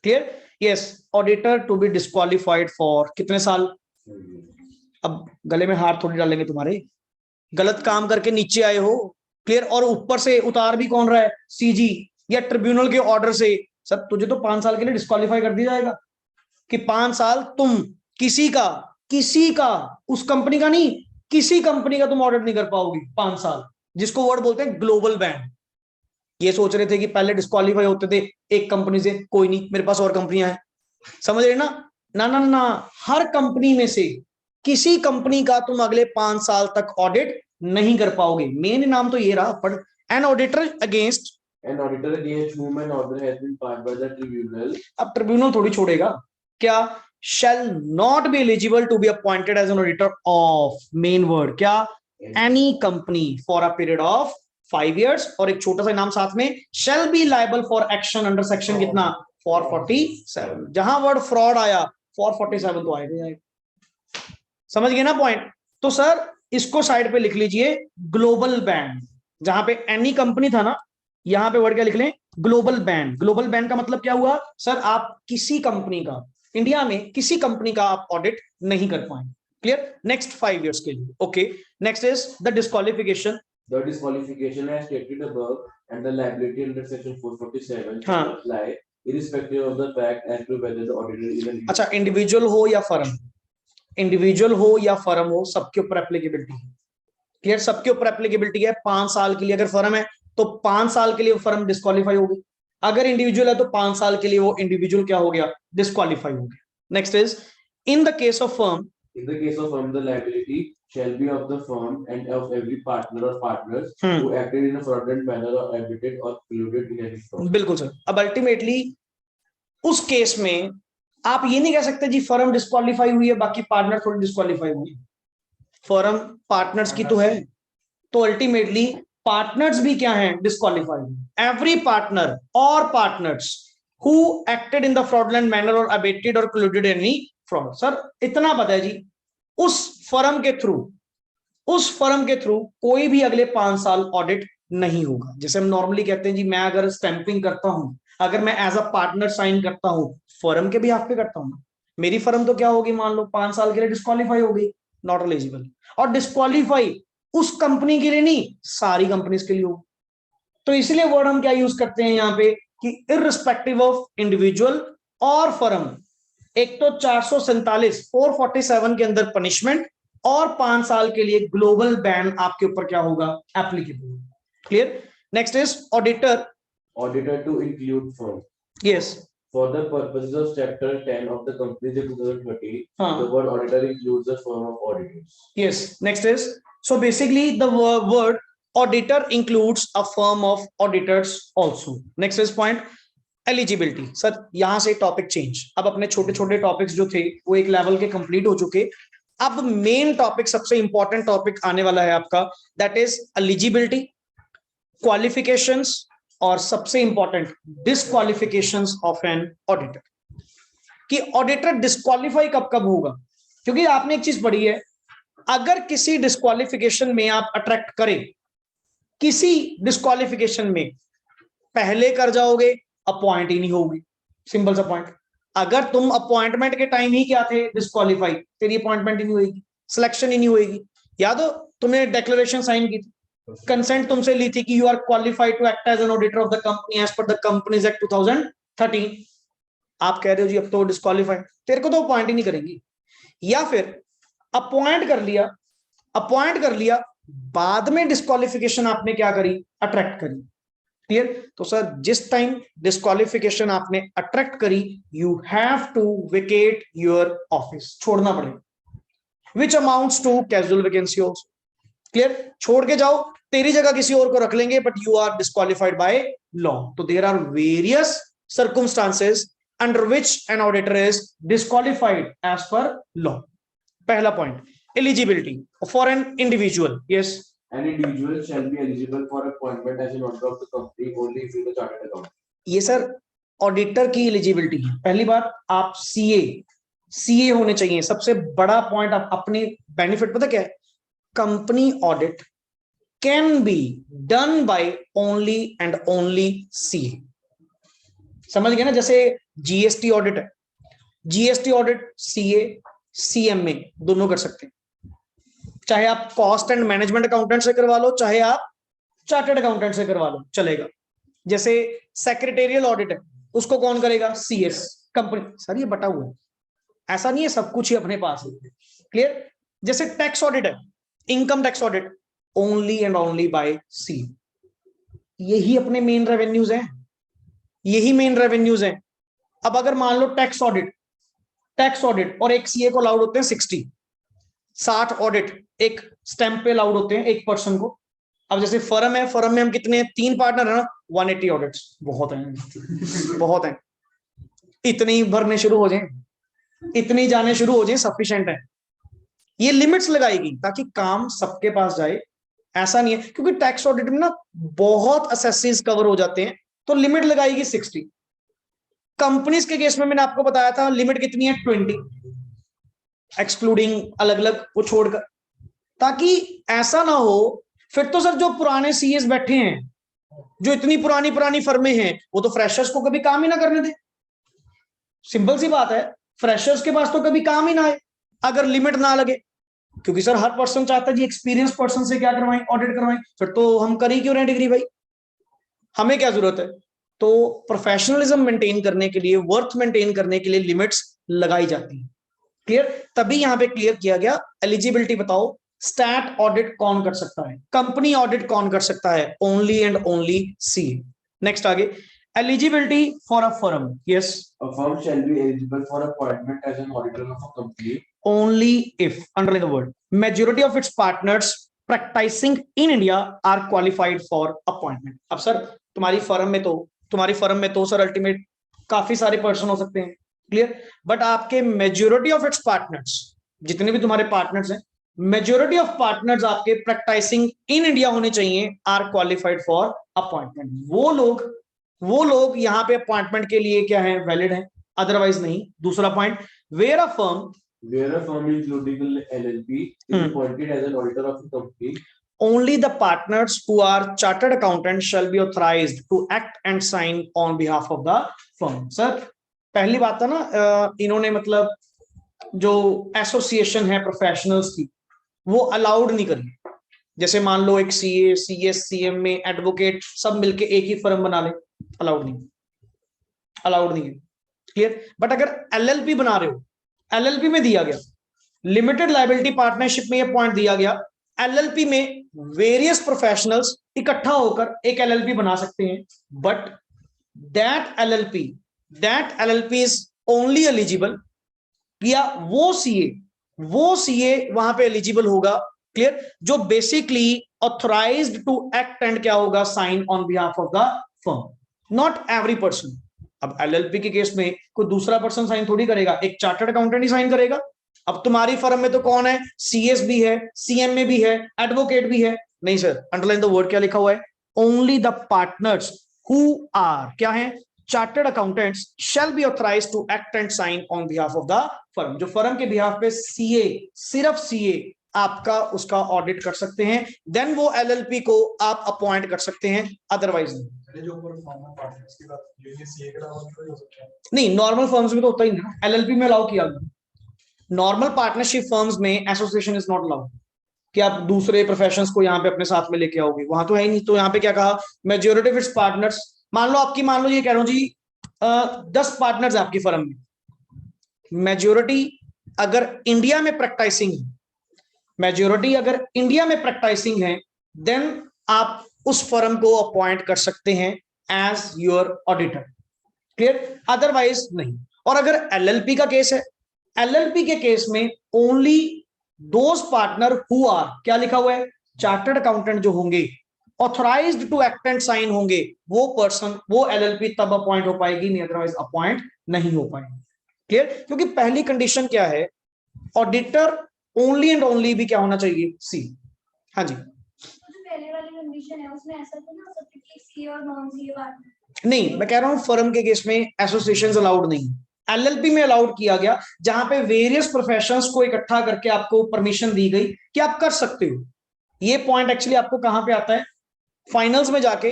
Clear, yes, auditor to be disqualified for कितने साल, अब गले में हाथ थोड़ी डालेंगे तुम्हारे, गलत काम करके नीचे आए हो, क्लियर, और ऊपर से उतार भी कौन रहा है, सीजी या ट्रिब्यूनल के ऑर्डर से। सर तुझे तो 5 साल के लिए डिस्क्वालीफाई कर दिया जाएगा कि 5 साल तुम किसी का उस कंपनी का नहीं, किसी कंपनी का तुम ऑडिट नहीं कर पाओगे 5 साल, जिसको वर्ड बोलते हैं ग्लोबल बैन। ये सोच रहे थे कि पहले डिस्क्वालीफाई होते थे एक कंपनी से, कोई नहीं मेरे पास और कंपनियां हैं, समझ रहे ना, ना ना ना, हर कंपनी में से किसी कंपनी का तुम अगले 5 साल तक ऑडिट नहीं कर पाओगे। मेन नाम तो ये रहा, पर an auditor against, An auditor against whom an order has been passed by the tribunal, अब ट्रिब्यूनल थोड़ी छोड़ेगा क्या, shall not be eligible to be appointed as an auditor of, main word क्या, any company for a period of 5 years, और एक छोटा सा नाम साथ में, shall be liable for action under section कितना, 447, जहां वर्ड फ्रॉड आया 447 तो आएगा, समझ गए ना पॉइंट। तो सर इसको साइड पे लिख लीजिए, ग्लोबल बैन, जहां पे एनी कंपनी था ना, यहां पे वर्ड क्या लिख लें, ग्लोबल बैन। ग्लोबल बैन का मतलब क्या हुआ सर, आप किसी कंपनी का, इंडिया में किसी कंपनी का आप ऑडिट नहीं कर पाएंगे। क्लियर, नेक्स्ट 5 years के लिए। Okay, next is the disqualification. The disqualification as stated above and the liability under section 447 shall apply irrespective of the fact as to whether the auditor is an, अच्छा, individual हो या firm, individual हो या firm हो, सबके ऊपर applicability है। Clear, सबके ऊपर एप्लीकेबिलिटी है। 5 साल के लिए अगर फर्म है तो 5 साल के लिए वो फर्म डिस्क्वालीफाई हो गई। अगर इंडिविजुअल है तो 5 साल के लिए वो इंडिविजुअल क्या हो गया, डिस्क्वालीफाई हो गया। Next is in the case of firm, In the case of firm, the liability shall be of the firm and of every partner or partners who acted in a fraudulent manner or abetted or colluded in any fraud. बिल्कुल sir. अब ultimately उस case में आप ये नहीं कह सकते जी firm disqualify हुई है बाकी पार्टनर थोड़ी डिस्क्वालीफाई हुई। फर्म पार्टनर्स की तो है, तो अल्टीमेटली पार्टनर्स भी क्या हैं, डिस्क्वालीफाइड। एवरी पार्टनर और partners who acted in the fraudulent manner और अबेटेड और colluded in any fraud. Sir इतना पता है जी, उस फर्म के थ्रू कोई भी अगले 5 साल ऑडिट नहीं होगा। जैसे हम नॉर्मली कहते हैं जी, मैं अगर स्टैंपिंग करता हूं, अगर मैं एज अ पार्टनर साइन करता हूं, फर्म के भी हाथ पे करता हूं, मेरी फर्म तो क्या होगी, मान लो 5 साल के लिए डिस्क्वालीफाई हो गई, नॉट एलिजिबल। और डिस्क्वालीफाई उस कंपनी के लिए नहीं, सारी कंपनीज के लिए होगी। तो इसलिए वर्ड हम क्या यूज करते हैं यहाँ पे कि इररिस्पेक्टिव ऑफ इंडिविजुअल और फर्म, एक तो 447 के अंदर पनिशमेंट और 5 साल के लिए ग्लोबल बैन आपके ऊपर क्या होगा, applicable. Clear. Next is auditor. Auditor to include firm. Yes. For the purposes of Chapter 10 of the Companies Act 2013, हाँ. the word auditor includes a firm of auditors. Yes. Next is, so basically the word auditor includes a firm of auditors also. Next is point eligibility. Sir यहां से topic change, अब अपने छोटे छोटे topics जो थे वो एक लेवल के कंप्लीट हो चुके। अब मेन टॉपिक, सबसे इंपॉर्टेंट टॉपिक आने वाला है आपका, दैट इज एलिजिबिलिटी, क्वालिफिकेशंस और सबसे इंपॉर्टेंट डिस्क्वालिफिकेशंस ऑफ एन ऑडिटर। कि ऑडिटर डिस्क्वालीफाई कब कब होगा, क्योंकि आपने एक चीज पढ़ी है, अगर किसी डिस्क्वालिफिकेशन में आप अट्रैक्ट करें, किसी डिस्क्वालिफिकेशन में पहले कर जाओगे, अपॉइंट ही नहीं होगी। सिंपल सा पॉइंट। अगर तुम अपॉइंटमेंट के टाइम ही क्या थे, डिस्क्वालीफाई, तेरी अपॉइंटमेंट ही नहीं होगी, सिलेक्शन ही नहीं होगी। याद हो तुमने डिक्लेरेशन साइन की थी, कंसेंट तुमसे ली थी कि you are qualified to act as an auditor of the company as per the companies act 2013। आप कह रहे हो जी अब तो डिस्क्वालीफाइड, तेरे को तो अपॉइंट ही नहीं करेंगी। या फिर अपॉइंट कर लिया, बाद में डिस्क्वालिफिकेशन आपने क्या करी, अट्रैक्ट करी। क्लियर। तो सर जिस टाइम डिस्क्वालिफिकेशन आपने अट्रैक्ट करी, you have to vacate your office, छोड़ना पड़ेगा, which amounts to casual vacancy also. Clear. छोड़ के जाओ, तेरी जगह किसी और को रख लेंगे, but you are disqualified by law. तो there are various circumstances under which an auditor is disqualified as per law. पहला point, eligibility for an individual. Yes. An individual shall be eligible for appointment as an auditor of the company only if he is a chartered accountant. ये sir auditor की eligibility है। पहली बात, आप CA होने चाहिए। सबसे बड़ा पॉइंट, आप अपने बेनिफिट पता क्या है, company audit can be done by only and only CA. समझ गए ना। जैसे जीएसटी ऑडिट है, जीएसटी ऑडिट सीए सीएमए दोनों कर सकते हैं। चाहे आप कॉस्ट एंड मैनेजमेंट अकाउंटेंट से करवा लो, चाहे आप चार्टर्ड अकाउंटेंट से करवा लो, चलेगा। जैसे सेक्रेटेरियल ऑडिट है, उसको कौन करेगा, सीएस कंपनी। सर ये बटा हुआ है, ऐसा नहीं है सब कुछ ही अपने पास है। क्लियर। जैसे टैक्स ऑडिट है, income tax audit, only and only by C. यही अपने मेन रेवेन्यूज हैं, अब अगर मान लो टैक्स ऑडिट और एक सीए को अलाउड होते हैं 60 ऑडिट एक स्टैंप पे अलाउड होते हैं एक पर्सन को। अब जैसे फर्म में हम कितने, 3 पार्टनर है ना, 180 ऑडिट्स बहुत हैं। इतने ही भरने शुरू हो जाएं, इतने जाने शुरू हो जाएं, सफिशिएंट है। ये लिमिट्स लगाएगी ताकि काम सबके पास जाए। ऐसा नहीं है, क्योंकि टैक्स ऑडिट में ना बहुत असेसीज कवर हो जाते हैं, तो लिमिट लगाएगी 60। कंपनीज के केस में मैंने आपको बताया था लिमिट कितनी है, 20, एक्सक्लूडिंग अलग अलग वो छोड़कर, ताकि ऐसा ना हो फिर तो सर जो पुराने सीएस बैठे हैं, जो इतनी पुरानी फर्में हैं, वो तो फ्रेशर्स को कभी काम ही ना करने दे। सिंपल सी बात है, फ्रेशर्स के पास तो कभी काम ही ना आए अगर लिमिट ना लगे, क्योंकि सर हर पर्सन चाहता है जी एक्सपीरियंस पर्सन से क्या करवाएं, ऑडिट करवाएं। फिर तो हम कर ही क्यों रहे डिग्री भाई, हमें क्या जरूरत है। तो प्रोफेशनलिज्म मेंटेन करने के लिए, वर्थ मेंटेन करने के लिए लिमिट्स लगाई जाती है। क्लियर। तभी यहां पे क्लियर किया गया, एलिजिबिलिटी बताओ, स्टैट ऑडिट कौन कर सकता है? कंपनी ऑडिट कौन कर सकता है? Only and only CA. Next आगे, eligibility for a firm, yes, A firm shall be eligible for appointment as an auditor of a company only if, underline the word, majority of its partners practicing in India are qualified for appointment. अब sir तुम्हारी firm में तो sir ultimate काफी सारे person हो सकते हैं, clear, but आपके मेजोरिटी ऑफ इट्स पार्टनर्स, जितने भी तुम्हारे पार्टनर्स हैं, मेजोरिटी ऑफ पार्टनर्स आपके प्रैक्टिसिंग इन इंडिया होने चाहिए, आर क्वालिफाइड फॉर अपॉइंटमेंट। वो लोग यहाँ पे अपॉइंटमेंट के लिए क्या है? वैलिड है, अदरवाइज नहीं। दूसरा point, where a firm including LLP is appointed as an auditor of the company, only the partners who are chartered accountants shall be authorized to act and sign on behalf of the firm. Sir पहली बात है ना, इन्होंने मतलब जो association है professionals की, वो अलाउड नहीं करी। जैसे मान लो एक सीए, सीएस, सीएम में एडवोकेट सब मिलके एक ही फर्म बना ले, अलाउड नहीं है, क्लियर। बट अगर एलएलपी बना रहे हो, एलएलपी में दिया गया, लिमिटेड लायबिलिटी पार्टनरशिप में ये पॉइंट दिया गया, एलएलपी में वेरियस प्रोफेशनल्स इकट्ठा होकर एक एलएलपी बना सकते हैं, but that LLP is only eligible, या वो सीए वहां पे एलिजिबल होगा, क्लियर, जो basically authorised to act and क्या होगा? Sign on behalf of the firm, not every person. अब एलएलपी के केस में कोई दूसरा पर्सन साइन थोड़ी करेगा, एक चार्टर्ड अकाउंटेंट ही साइन करेगा। अब तुम्हारी फर्म में तो कौन है? सीएस भी है, सीएम में भी है, एडवोकेट भी है। नहीं सर, अंडरलाइन द वर्ड, क्या लिखा हुआ है? Only the partners who are क्या है? Chartered accountants shall be authorised to act and sign on behalf of the firm. जो फर्म के बिहाफ पे सीए, सिर्फ सीए आपका उसका ऑडिट कर सकते हैं, देन वो एलएलपी को आप अपॉइंट कर सकते हैं, अदरवाइज नहीं। नहीं, नॉर्मल फर्म्स में तो होता ही नहीं, एलएलपी में अलाउ किया गया। नॉर्मल पार्टनरशिप फर्म्स में एसोसिएशन इज नॉट अलाउड कि आप दूसरे प्रोफेशंस को यहाँ पे अपने साथ में लेके आओगे, वहां तो है ही नहीं। तो यहाँ पे क्या कहा? मेजॉरिटी ऑफ इट्स पार्टनर्स, मान लो ये कह रहा हूँ जी 10 पार्टनर्स आपकी फर्म में, मेजॉरिटी अगर इंडिया में प्रैक्टिसिंग है, देन आप उस फर्म को अपॉइंट कर सकते हैं as your auditor, clear, otherwise नहीं। और अगर एलएलपी का केस है, एलएलपी के केस में only those partner who are, क्या लिखा हुआ है? चार्टर्ड अकाउंटेंट जो होंगे, authorised to act and sign होंगे, वो पर्सन, वो एलएलपी तब अपॉइंट हो पाएगी, नहीं अदरवाइज अपॉइंट नहीं हो पाएगी, क्लियर। क्योंकि पहली कंडीशन क्या है? ऑडिटर ओनली एंड ओनली भी क्या होना चाहिए? सी। हाँ जी, पहले वाली कंडीशन है उसमें ऐसा तो ना सब कि सी और नॉन सी बात नहीं, मैं कह रहा हूं फर्म के केस में एसोसिएशंस अलाउड नहीं, एलएलपी में अलाउड किया गया, जहां पे वेरियस प्रोफेशंस को इकट्ठा करके आपको परमिशन दी गई कि आप कर सकते हो। ये पॉइंट एक्चुअली आपको कहां पे आता है? फाइनल्स में जाके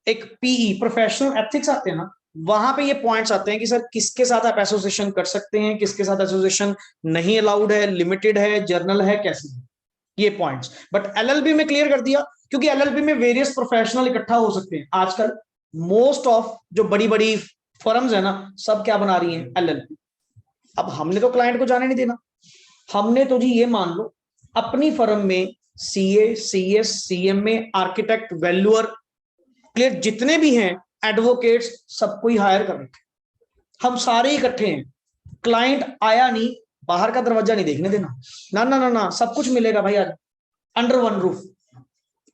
एक पीई, प्रोफेशनल एथिक्स आते हैं ना, वहां पे ये पॉइंट्स आते हैं कि सर किसके साथ आप एसोसिएशन कर सकते हैं, किसके साथ एसोसिएशन नहीं अलाउड है, लिमिटेड है, जर्नल है, कैसे, ये पॉइंट्स। बट एलएलबी में क्लियर कर दिया, क्योंकि एलएलबी में वेरियस प्रोफेशनल इकट्ठा हो सकते हैं। आजकल मोस्ट ऑफ जो बड़ी बड़ी फर्म्स है ना, सब क्या बना रही हैं? एलएलपी। अब हमने तो क्लाइंट को जाने नहीं देना, हमने तो जी ये मान लो अपनी फर्म में सीए, सीएस, सीएम में आर्किटेक्ट, वैल्यूअर, क्लियर, जितने भी हैं एडवोकेट्स, सबको ही हायर कर रखे, हम सारे इकट्ठे हैं। क्लाइंट आया नहीं, बाहर का दरवाजा नहीं देखने देना, ना ना ना ना, सब कुछ मिलेगा भाई आज अंडर वन रूफ।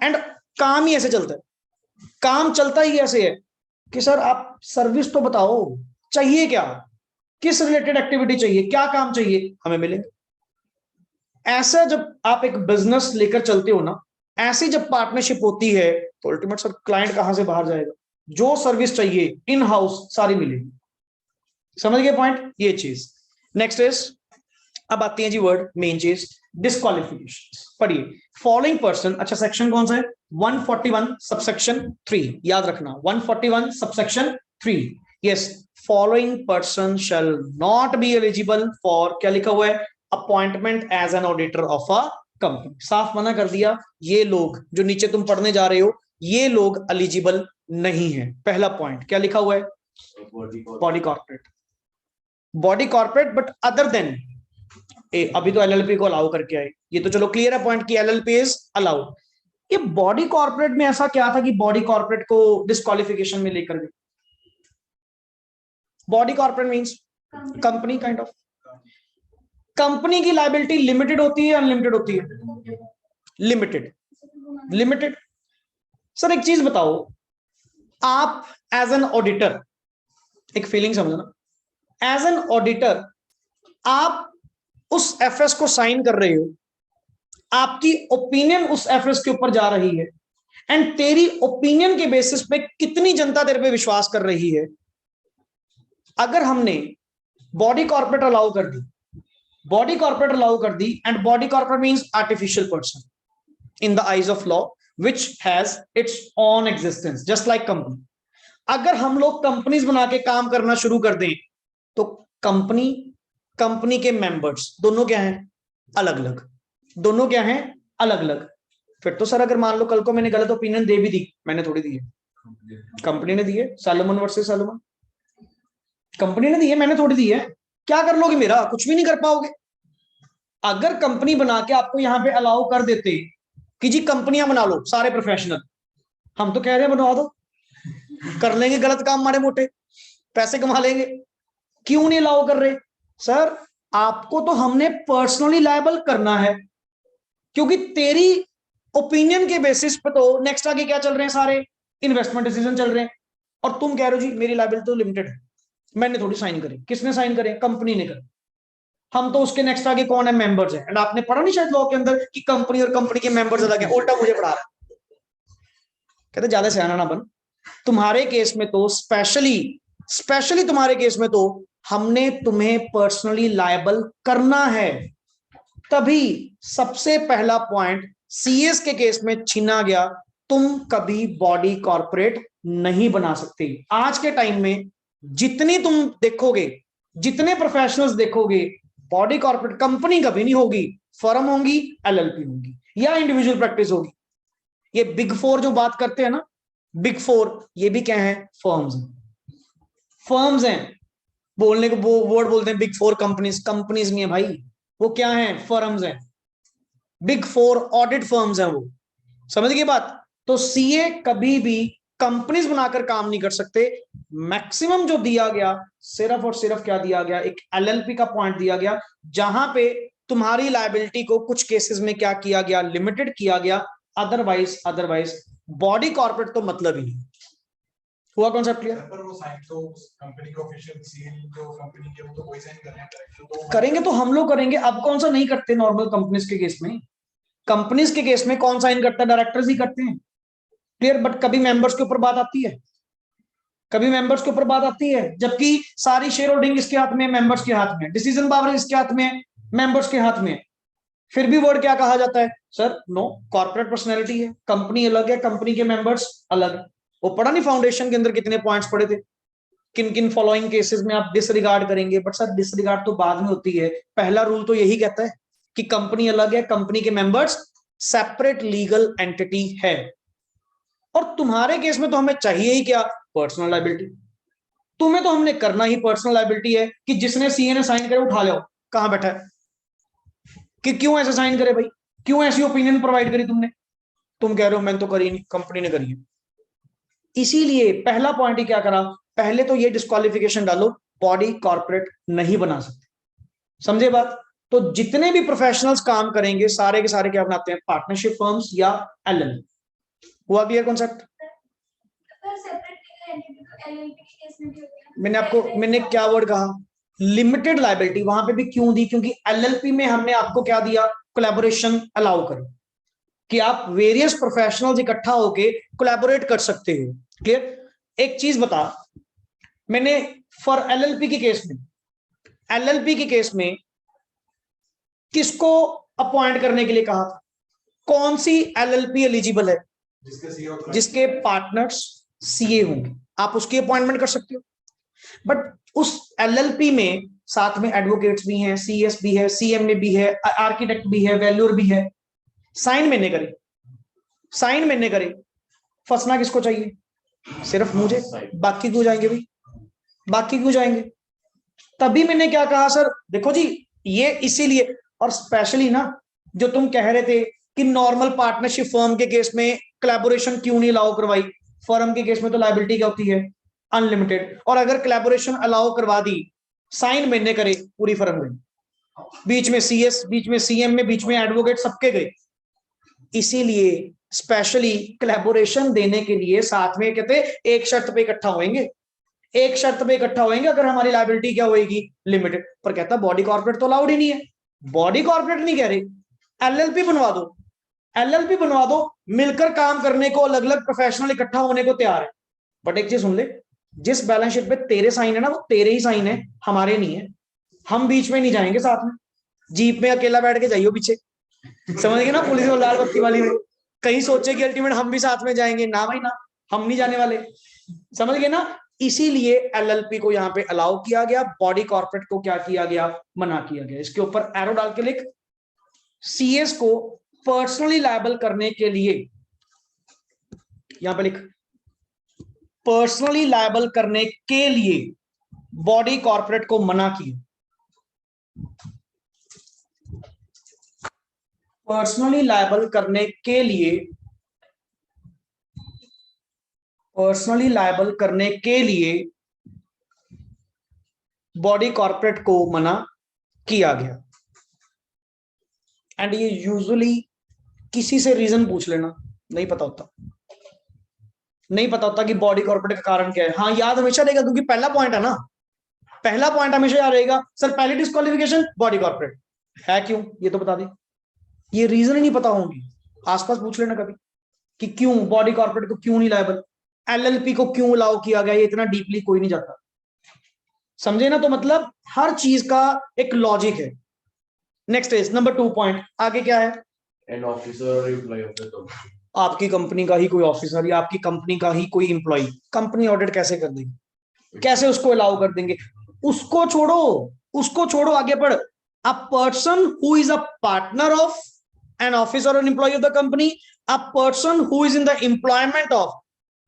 एंड काम ही ऐसे चलता है, काम चलता ही ऐसे है कि सर आप सर्विस तो बताओ, चाहिए क्या, किस रिलेटेड एक्टिविटी चाहिए, क्या काम चाहिए, हमें मिलेंगे। ऐसा जब आप एक बिजनेस लेकर चलते हो ना, ऐसी जब पार्टनरशिप होती है, तो अल्टीमेट सर क्लाइंट कहां से बाहर जाएगा? जो सर्विस चाहिए इन हाउस सारी मिलेगी। समझ गए पॉइंट? ये चीज। नेक्स्ट इज, अब आती है जी वर्ड, मेन चीज, डिस्क्वालिफिकेशन। पढ़िए, फॉलोइंग पर्सन, अच्छा सेक्शन कौन सा है? 141 सबसेक्शन 3, याद रखना 141 subsection 3। Yes, following person shall not be eligible for, क्या लिखा हुआ है? Appointment as an auditor of a company. साफ मना कर दिया, ये लोग जो नीचे तुम पढ़ने जा रहे हो, ये लोग एलिजिबल नहीं है। पहला पॉइंट क्या लिखा हुआ है? Body corporate, but other than अभी तो एलएलपी को अलाउ करके आए, ये तो चलो क्लियर है पॉइंट कि एलएलपी इज अलाउड। ये बॉडी कॉर्पोरेट में ऐसा क्या था कि बॉडी कॉर्पोरेट को डिस्क्वालिफिकेशन में लेकर गए? Body corporate means company kind of. Company की लायबिलिटी लिमिटेड होती है अनलिमिटेड होती है? लिमिटेड। लिमिटेड। सर एक चीज बताओ, आप एज एन ऑडिटर, एक फीलिंग समझना, एज एन ऑडिटर आप उस एफएस को साइन कर रहे हो, आपकी ओपिनियन उस एफएस के ऊपर जा रही है, एंड तेरी ओपिनियन के बेसिस पे कितनी जनता तेरे पे विश्वास कर रही है। अगर हमने बॉडी कॉर्पोरेट अलाउ कर दी, बॉडी कॉर्पोरेट अलाउ कर दी, and body corporate means artificial person in the eyes of law which has its own existence just like company। अगर हम लोग कंपनीज बना के काम करना शुरू कर दें तो कंपनी के मेंबर्स दोनों क्या हैं? अलग अलग। दोनों क्या हैं? अलग अलग। फिर तो सर अगर मान लो कल को मैंने गलत ओपिनियन दे भी दी, मैंने थोड़ी दी है, कंपनी ने दी है। सैलोमन वर्सेस सैलोमन, कंपनी ने दी है, मैंने थोड़ी दी है। क्या कर लोगे मेरा? कुछ भी नहीं कर पाओगे। अगर कंपनी बना के आपको यहां पे अलाउ कर देते कि जी कंपनियां बना लो सारे प्रोफेशनल, हम तो कह रहे हैं बनवा दो, कर लेंगे गलत काम माड़े मोटे, पैसे कमा लेंगे। क्यों नहीं अलाउ कर रहे? सर आपको तो हमने पर्सनली लायबल करना है, क्योंकि तेरी ओपिनियन के बेसिस पे तो नेक्स्ट आगे क्या चल रहे हैं, सारे इन्वेस्टमेंट डिसीजन चल रहे हैं, और तुम कह रहे हो जी मेरी लायबिलिटी तो लिमिटेड है। मैंने थोड़ी साइन करे, किसने साइन करे? कंपनी ने करे। हम तो उसके नेक्स्ट आगे कौन है? मेंबर्स है। एंड आपने पढ़ा नहीं शायद लॉ के अंदर कि कंपनी और कंपनी के मेंबर्स अलग हैं? उल्टा मुझे पढ़ा रहा है। कहते ज्यादा सियाना ना बन। तुम्हारे केस में तो स्पेशली तुम्हारे केस में तो हमने तुम्हें पर्सनली लायबल करना है, तभी सबसे पहला पॉइंट सीएस के केस में छीना गया। तुम कभी बॉडी कॉर्पोरेट नहीं बना सकते। आज के टाइम में जितनी तुम देखोगे, जितने प्रोफेशनल्स देखोगे, बॉडी कॉर्पोरेट कंपनी कभी नहीं होगी, फर्म होंगी, एलएलपी होंगी या इंडिविजुअल प्रैक्टिस होगी। ये बिग फोर जो बात करते हैं ना, बिग फोर, ये भी क्या है? फर्म्स हैं। फर्म्स हैं। बोलने को वो वर्ड बोलते हैं बिग फोर कंपनीज, कंपनीज नहीं है भाई, वो क्या है? फर्म्स हैं। बिग फोर ऑडिट फर्म्स हैं वो। समझ गए बात? तो सीए कभी भी कंपनीज बनाकर काम नहीं कर सकते। मैक्सिमम जो दिया गया सिर्फ और सिर्फ क्या दिया गया? एक एलएलपी का पॉइंट दिया गया, जहां पे तुम्हारी लायबिलिटी को कुछ केसेस में क्या किया गया? लिमिटेड किया गया। अदरवाइज बॉडी कॉर्पोरेट तो मतलब ही नहीं। हुआ कॉन्सेप्ट क्लियर? पर वो साइन तो कंपनी के ऑफिशियल सीएल जो कंपनी के वो तो कोई साइन कर रहे हैं, तो करेंगे तो हम लोग करेंगे। अब कौन सा नहीं करते? नॉर्मल कंपनीज के केस में, कंपनीज के केस में कौन साइन करता है? डायरेक्टर्स ही करते हैं। क्लियर? बट कभी मेंबर्स के ऊपर बात आती है? कभी मेंबर्स के ऊपर बात आती है? जबकि सारी शेयर होल्डिंग इसके हाथ में, मेंबर्स के हाथ में, डिसीजन पावर इसके हाथ में, मेंबर्स के हाथ में। फिर भी वर्ड क्या कहा जाता है? सर नो, कॉर्पोरेट पर्सनैलिटी है, कंपनी अलग है, कंपनी के मेंबर्स अलग। वो पढ़ा नहीं फाउंडेशन के अंदर कितने पॉइंट्स पढ़े थे? किन किन फॉलोइंग केसेस में आप डिसरिगार्ड करेंगे? बट सर डिसरिगार्ड तो बाद में होती है। पहला रूल तो यही कहता है कि कंपनी अलग है, कंपनी के मेंबर्स सेपरेट लीगल एंटिटी है। और तुम्हारे केस में तो हमें चाहिए ही क्या? Personal liability. तुम्हें तो हमने करना ही पर्सनल लायबिलिटी है कि जिसने सीए ने साइन करे उठा लो, कहां बैठा है, कि क्यों ऐसे साइन करे भाई, क्यों ऐसी ओपिनियन प्रोवाइड करी तुमने? तुम कह रहे हो मैंने तो करी नहीं, कंपनी ने करी है। इसीलिए पहला पॉइंट ही क्या करा? पहले तो ये डिस्क्वालिफिकेशन डालो, बॉडी कॉर्पोरेट नहीं बना सकते। समझे बात? तो जितने भी प्रोफेशनल्स काम करेंगे सारे के सारे क्या बनाते हैं? पार्टनरशिप फर्म्स या एलएलपी। हुआ क्लियर कॉन्सेप्ट? मैंने क्या वर्ड कहा? Limited liability. वहां पे भी क्यों दी? क्योंकि एलएलपी में हमने आपको क्या दिया? कोलैबोरेशन अलाउ करो, कि आप वेरियस प्रोफेशनल्स इकट्ठा होके कोलैबोरेट कर सकते हो। क्लियर? एक चीज बता, मैंने फॉर एलएलपी के केस में, एलएलपी के केस में किसको अपॉइंट करने के लिए कहा था? कौन सी एलएलपी एलिजिबल है? जिसके पार्टनर्स सीए होंगे, आप उसकी अपॉइंटमेंट कर सकते हो। बट उस एलएलपी में साथ में एडवोकेट्स भी हैं, सीएस भी है, सीएमए भी है, आर्किटेक्ट भी है, वैल्यूअर भी है। साइन मैंने करे, साइन मैंने करे, फंसना किसको चाहिए? सिर्फ मुझे। बाकी क्यों जाएंगे भाई? बाकी क्यों जाएंगे? तभी मैंने क्या कहा? सर देखो जी, ये इसीलिए, और स्पेशली ना जो तुम कह रहे थे कि नॉर्मल पार्टनरशिप फर्म के केस में कोलैबोरेशन क्यों नहीं अलाउ करवाई, फर्म के केस में तो लायबिलिटी क्या होती है, अनलिमिटेड, और अगर कोलैबोरेशन अलाउ करवा दी, साइन मैंने करे, पूरी फर्म गई, बीच में सीएस, बीच में सीएम में, बीच में एडवोकेट, सबके गए। इसीलिए स्पेशली कोलैबोरेशन देने के लिए साथ में कहते एक शर्त पे इकट्ठा होंगे, एक शर्त पे इकट्ठा होंगे, अगर हमारी लायबिलिटी क्या होगी, लिमिटेड। पर कहता बॉडी कॉर्पोरेट तो अलाउड ही नहीं है, बॉडी कॉर्पोरेट नहीं कह रहे, एलएलपी बनवा दो, एलएलपी बनवा दो, मिलकर काम करने को, अलग अलग प्रोफेशनल इकट्ठा होने को तैयार है। बट एक चीज सुन ले, जिस बैलेंस शीट पे तेरे साइन है ना, वो तेरे ही साइन है, हमारे नहीं है, हम बीच में नहीं जाएंगे साथ में, जीप में अकेला बैठ के जाइयो पीछे, समझ गए ना, पुलिस और लाल बत्ती वाली में, कहीं सोचे कि अल्टीमेट हम भी साथ में जाएंगे, ना भाई ना, हम नहीं जाने वाले, समझ गए ना। इसीलिए एलएलपी को यहाँ पे अलाउ किया गया, बॉडी कॉर्पोरेट को क्या किया गया, मना किया गया। इसके ऊपर एरो डाल के लिख, सीएस को पर्सनली लायबल करने के लिए, यहां पे लिख, पर्सनली लायबल करने के लिए बॉडी कॉर्पोरेट को मना किया, पर्सनली लायबल करने के लिए, पर्सनली लायबल करने के लिए बॉडी कॉर्पोरेट को मना किया गया। एंड ये यूजुअली किसी से रीजन पूछ लेना, नहीं पता होता, नहीं पता होता कि बॉडी कॉर्पोरेट का कारण क्या है। हाँ याद हमेशा रहेगा, क्योंकि पहला पॉइंट है ना, पहला पॉइंट हमेशा याद रहेगा, सर पहली डिस्क्वालिफिकेशन बॉडी कॉर्पोरेट है, क्यों, ये तो बता दे, ये रीजन ही नहीं पता होंगे, आसपास पूछ लेना कभी कि क्यों बॉडी कॉर्पोरेट को क्यों नहीं लायबल, एलएलपी को क्यों अलाउ किया गया, ये इतना डीपली कोई नहीं जाता, समझे ना। तो मतलब हर चीज का एक लॉजिक है। नेक्स्ट इज नंबर 2 पॉइंट, आगे क्या है, An officer or employee of the company. आपकी कंपनी का ही कोई ऑफिसर या आपकी कंपनी का ही कोई एम्प्लॉय कंपनी ऑडिट कैसे कर देंगे, कैसे उसको अलाउ कर देंगे, उसको छोड़ो, उसको छोड़ो, आगे बढ़। A person who is a partner of an officer और employee of the company, a person who is in the employment of,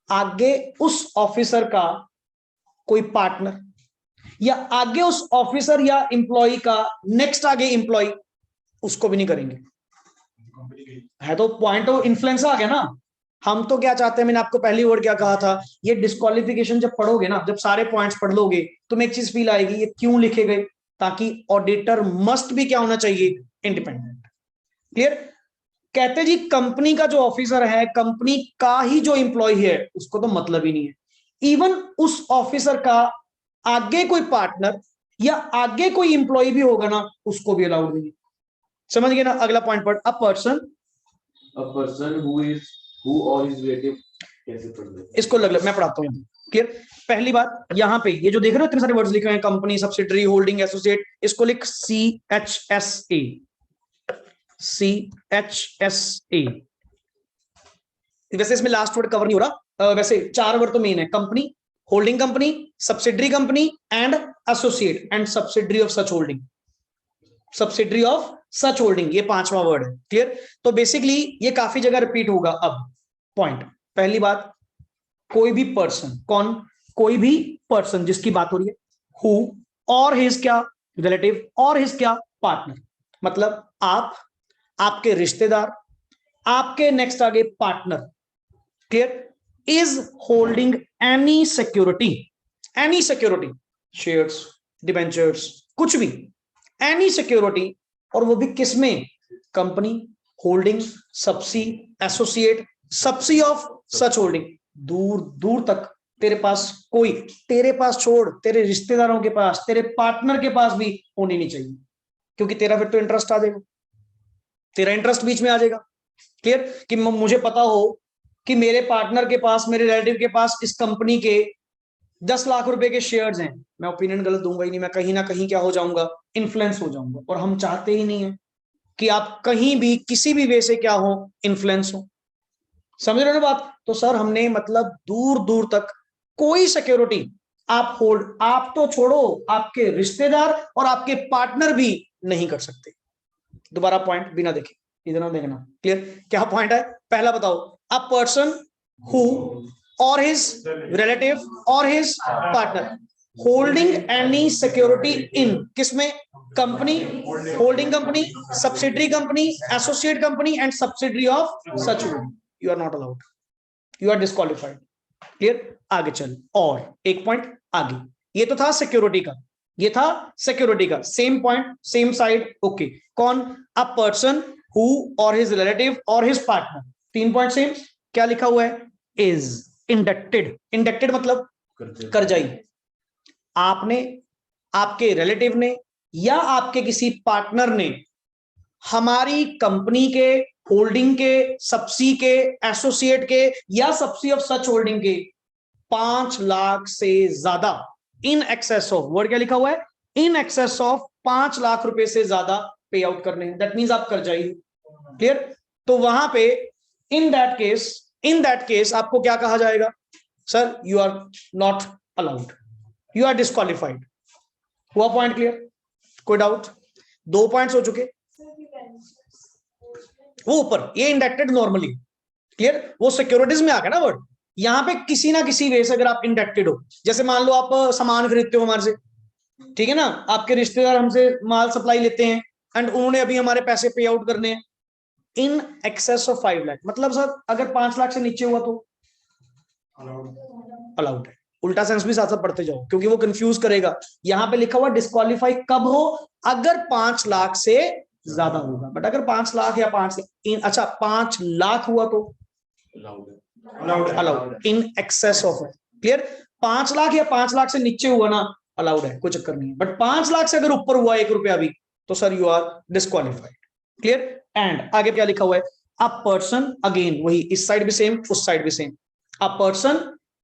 आगे उस ऑफिसर का कोई पार्टनर, या आगे उस ऑफिसर या एम्प्लॉय का नेक्स्ट आगे एम्प्लॉय, उसको भी नहीं करेंगे। कंपनी की है तो पॉइंट ऑफ इन्फ्लुएंस आ गया ना। हम तो क्या चाहते हैं, मैंने आपको पहली वर्ड क्या कहा था, ये डिस्क्वालिफिकेशन जब पढ़ोगे ना, जब सारे पॉइंट्स पढ़ लोगे, तुम्हें एक चीज फील आएगी, ये क्यों लिखे गए, ताकि ऑडिटर मस्ट भी क्या होना चाहिए, इंडिपेंडेंट। क्लियर। कहते जी कंपनी का जो ऑफिसर है, कंपनी का ही जो एम्प्लॉय है, उसको तो मतलब ही नहीं है, इवन उस ऑफिसर का आगे कोई पार्टनर या आगे कोई एम्प्लॉय भी होगा ना, उसको भी अलाउड नहीं है। समझ गए ना। अगला पॉइंट पढ़, a person who or his relative, कैसे पढ़ते हैं? इसको लग मैं पढ़ाता हूँ। क्लियर। पहली बात यहाँ पे ये जो देख रहे हो इतने सारे वर्ड्स लिखे हुए हैं, कंपनी, सब्सिडरी, होल्डिंग, एसोसिएट, इसको लिख CHSA, CHSA। वैसे इसमें लास्ट वर्ड कवर नहीं हो रहा, वैसे 4 वर्ड तो मेन है, company, holding company, subsidiary company and associate and subsidiary of such holding, subsidiary of such holding, ये 5वां वर्ड है। क्लियर। तो बेसिकली ये काफी जगह रिपीट होगा। अब पॉइंट, पहली बात, कोई भी पर्सन, कौन, कोई भी पर्सन जिसकी बात हो रही है, हु और हिज क्या रिलेटिव और हिज क्या पार्टनर, मतलब आप, आपके रिश्तेदार, आपके नेक्स्ट आगे partner, clear, is holding any security, any security, shares, debentures, कुछ भी, एनी सिक्योरिटी, और वो भी किसमें, company, holding, subsi, associate, subsi of such holding, दूर दूर तक तेरे पास कोई, तेरे पास छोड़, तेरे रिश्तेदारों के पास, तेरे पार्टनर के पास भी होनी नहीं चाहिए, क्योंकि तेरा फिर तो इंटरेस्ट आ जाएगा, तेरा इंटरेस्ट बीच में आ जाएगा। क्लियर। कि मुझे पता हो कि मेरे पार्टनर के पास, मेरे रिलेटिव के पास इस कंपनी के 10 लाख रुपए के शेयर्स हैं, मैं ओपिनियन गलत दूंगा ही नहीं, मैं कहीं ना कहीं क्या हो जाऊंगा, इन्फ्लुएंस हो जाऊंगा, और हम चाहते ही नहीं है कि आप कहीं भी किसी भी वे से क्या हो, इन्फ्लुएंस हो। समझ रहे हो ना बात। तो सर हमने मतलब दूर दूर तक कोई सिक्योरिटी आप होल्ड, आप तो छोड़ो, आपके रिश्तेदार और आपके पार्टनर भी नहीं कर सकते। दोबारा पॉइंट बिना देखे इतना देखना। क्लियर। क्या पॉइंट है, पहला बताओ, a person who or his relative or his partner, holding any security in, किसमें? Company, holding company, subsidiary company, associate company and subsidiary of such holding, you are not allowed, you are disqualified. Clear? आगे चल, और एक point आगे, ये तो था security का, ये था सिक्योरिटी का, same point same side, okay. कौन? अ person who or his relative or his partner, 3 point same. क्या लिखा हुआ है? इज इंडक्टेड, इंडक्टेड मतलब कर्जाई। आपने, आपके रिलेटिव ने या आपके किसी पार्टनर ने हमारी कंपनी के, होल्डिंग के, सब्सी के, एसोसिएट के या सब्सी ऑफ सच होल्डिंग के 5 लाख से ज्यादा, इन एक्सेस ऑफ, वर्ड क्या लिखा हुआ है? इन एक्सेस ऑफ 5 लाख रुपए से ज्यादा पे आउट करने हैं, दैट मींस आप कर्जाई हो। क्लियर? तो वहां पे इन दैट केस आपको क्या कहा जाएगा? Sir you are not allowed, you are disqualified. हुआ पॉइंट क्लियर? कोई डाउट? 2 पॉइंट्स हो चुके। वो ऊपर ये इंडेक्टेड नॉर्मली, क्लियर? वो सिक्योरिटीज में आ गया ना वर्ड। यहां पे किसी ना किसी वे से अगर आप इंडेक्टेड हो, जैसे मान लो आप सामान खरीदते हो हमारे से, ठीक है ना, आपके रिश्तेदार हमसे माल सप्लाई लेते हैं एंड उन्होंने अभी हमारे पैसे पे आउट करने हैं इन एक्सेस ऑफ 5 लाख, मतलब सर अगर 5 लाख से नीचे हुआ तो अलाउड है। उल्टा सेंस भी साथ साथ पढ़ते जाओ क्योंकि वो कंफ्यूज करेगा। यहां पे लिखा हुआ डिस्क्वालीफाई कब हो? अगर 5 लाख से ज्यादा होगा, बट अगर 5 लाख या 5 अच्छा 5 लाख हुआ तो allowed in excess of, clear? 5 lakh या 5 लाख से नीचे हुआ ना, अलाउड है, कोई चक्कर नहीं है। बट 5 लाख से अगर ऊपर हुआ 1 रुपया भी तो sir you are disqualified. Clear? And आगे क्या लिखा हुआ है? अ पर्सन, अगेन वही, इस साइड भी सेम उस साइड भी same, a person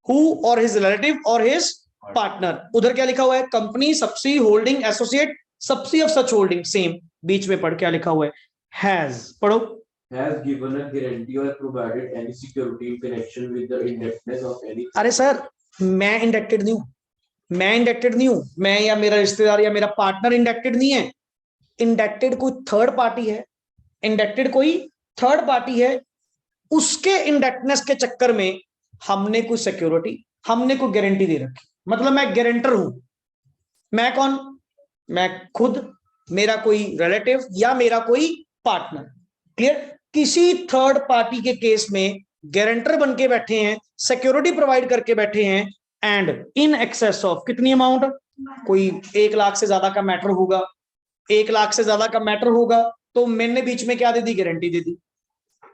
who or his relative or his partner, उधर क्या लिखा हुआ है? Company, subsi, holding, associate, subsi of such holding, same, बीच में पढ़ क्या लिखा हुआ है? हैज, पढ़ो। Has given a guarantee or provided any security in connection with the indebtedness of any. अरे सर मैं इंडेक्टेड नहीं हूं, मैं इंडेक्टेड नहीं हूं, मैं या मेरा रिश्तेदार या मेरा पार्टनर इंडेक्टेड नहीं है। इंडेक्टेड कोई थर्ड पार्टी है, इंडेक्टेड कोई थर्ड पार्टी है, उसके इंडेक्टनेस के चक्कर में हमने कोई सिक्योरिटी, हमने कोई गारंटी दे रखी, मतलब मैं गारंटर हूं। मैं कौन? मैं खुद, मेरा कोई रिलेटिव या मेरा कोई पार्टनर। क्लियर? किसी थर्ड पार्टी के केस में गारंटर बन के बैठे हैं, सिक्योरिटी प्रोवाइड करके बैठे हैं एंड इन एक्सेस ऑफ कितनी अमाउंट? कोई 1 लाख से ज्यादा का मैटर होगा, 1 लाख से ज्यादा का मैटर होगा तो मैंने बीच में क्या दे दी? गारंटी दे दी।